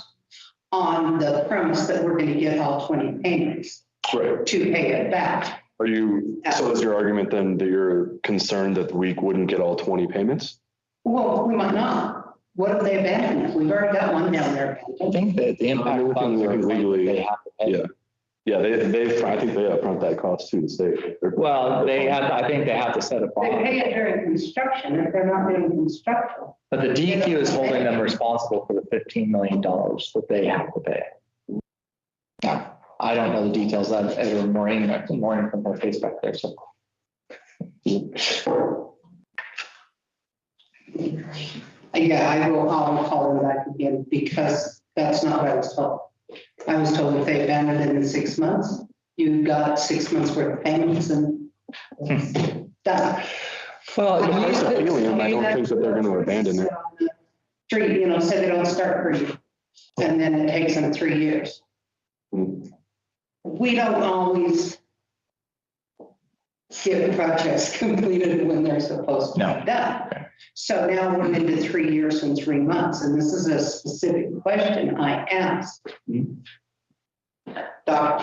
on the premise that we're gonna get all 20 payments Right. to pay it back. So is your argument then that you're concerned that we wouldn't get all 20 payments? Well, we might not. What if they abandon it? We've already got one down there. I think that the impact we funds are legally, they have to pay. Yeah. Yeah, I think they upfront that cost to the state. Well, I think they have to set a They bond, pay it during construction if they're not doing construction. but the DEQ is holding them responsible for the $15 million that they have to pay. Now, I don't know the details of it, or Maureen from her face back there, so. Yeah, I'll call them back again because that's not what I was told. I was told if they abandoned it in 6 months, you got 6 months worth of payments and done. Well, The price of helium, I don't think that they're going to abandon it. Three, say they don't start for you, and then it takes them 3 years. We don't always get projects completed when they're supposed to be done. So now we're into 3 years and 3 months, and this is a specific question I asked. Doc,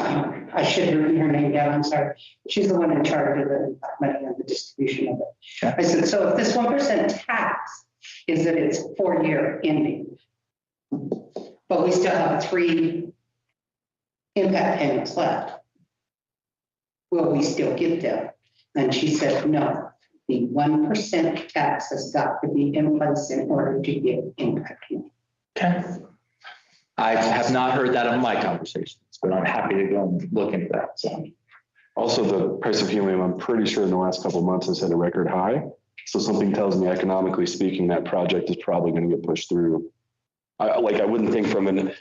I should have written her name down, I'm sorry. She's the one in charge of the money and the distribution of it. I said, so if this 1% tax is that it's 4-year ending, but we still have 3 impact payments left, will we still get them? And she said, no, the 1% tax has got to be in place in order to get impact payment. Okay. I have not heard that in my conversations, but I'm happy to go and look into that. So. Also, the price of helium, I'm pretty sure in the last couple of months has hit a record high. So something tells me, economically speaking, that project is probably going to get pushed through. I wouldn't think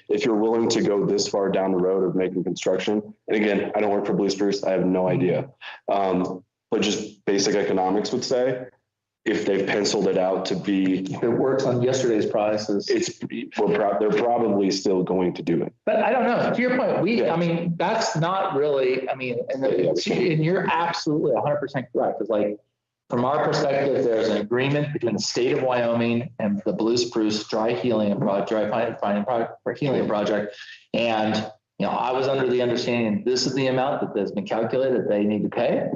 if you're willing to go this far down the road of making construction, and again, I don't work for Blue Spruce, I have no idea. But just basic economics would say, if they've penciled it out to be. If it works on yesterday's prices. They're probably still going to do it. But I don't know, to your point, I mean, that's not really, I mean, and you're absolutely 100% correct. It's like, from our perspective, there's an agreement between the state of Wyoming and the Blue Spruce dry helium project, helium project. And, I was under the understanding this is the amount that has been calculated that they need to pay.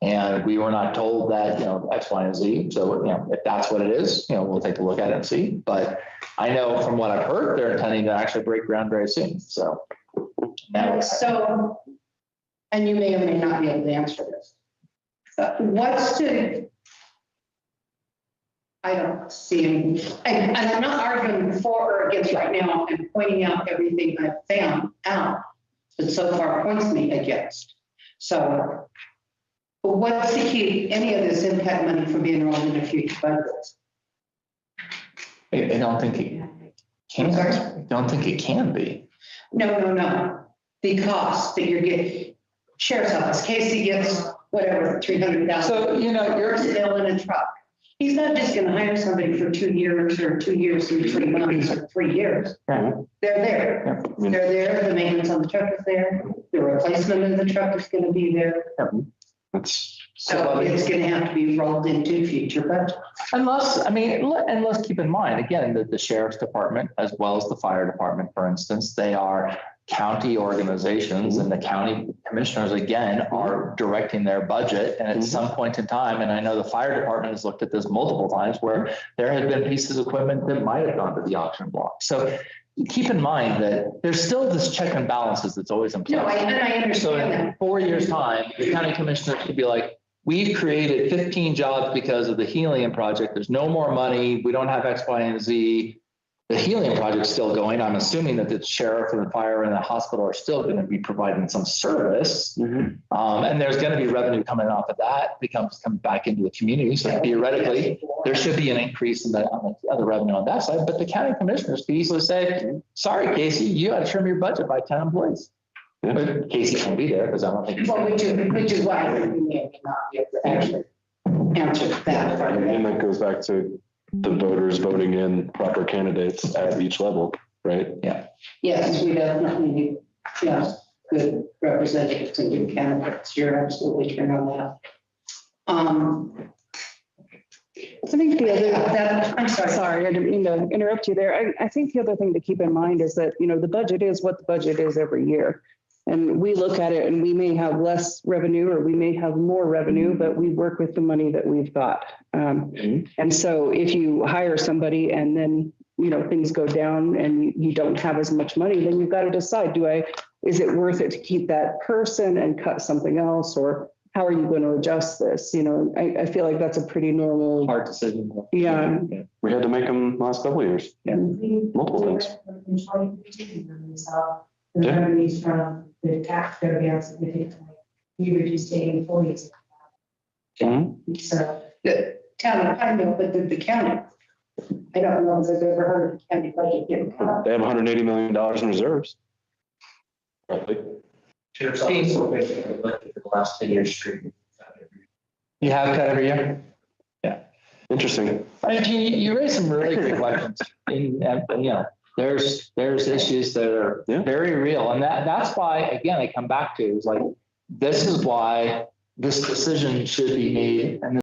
And we were not told that, X, Y, and Z. So, if that's what it is, we'll take a look at it and see. But I know from what I've heard, they're intending to actually break ground very soon. So, and you may or may not be able to answer this. I don't see, and I'm not arguing for or against right now. I'm pointing out everything I've found out that so far points me against. So what's to keep any of this impact money from being rolled into future budgets? I don't think it can. I don't think it can be. No. The cost that you're getting, sheriff's office, Casey gets whatever, 300,000. So, you're still in a truck. He's not just going to hire somebody for 2 years or 2 years and 3 months or 3 years. They're there. They're there. The maintenance on the truck is there. The replacement of the truck is going to be there. So it's going to have to be rolled into future budgets. And let's keep in mind, again, that the sheriff's department, as well as the fire department, for instance, they are county organizations, and the county commissioners, again, are directing their budget. And at some point in time, and I know the fire department has looked at this multiple times, where there had been pieces of equipment that might have gone to the auction block. So keep in mind that there's still this check and balances that's always in place. No, I understand so in that. 4 years' time, the county commissioners could be like, we've created 15 jobs because of the helium project. There's no more money. We don't have X, Y, and Z. The helium project's still going. I'm assuming that the sheriff and the fire and the hospital are still going to be providing some service. And there's going to be revenue coming off of that, come back into the community. So theoretically, there should be an increase in the revenue on that side. But the county commissioners could easily say, sorry, Casey, you got to trim your budget by 10 employees. But Casey can't be there because I don't think. Well, which is why we may not be able to actually answer that. And that goes back to the voters voting in proper candidates at each level, right? Yeah. Yes, we definitely need, good representatives and good candidates. You're absolutely true on that. I think the other, I'm sorry. I didn't mean to interrupt you there. I think the other thing to keep in mind is that, the budget is what the budget is every year. And we look at it and we may have less revenue or we may have more revenue, but we work with the money that we've got. And so if you hire somebody and then, things go down and you don't have as much money, then you've got to decide, is it worth it to keep that person and cut something else? Or how are you going to adjust this? I feel like that's a pretty normal. Hard decision. Yeah. We had to make them last couple of years. Yeah. Multiple things. The revenues from the tax go down significantly. We reduced state employees. So The town of Pinedale, but the county I don't know if I've ever heard of county budget getting cut. They have $180 million in reserves. Roughly. Sheriff's office will basically elected for the last 10 years straight. You have cut every year? Interesting. I mean, you raised some really good questions. And, you know, there's issues that are very real. And that's why, again, I come back to is like, this is why this decision should be made and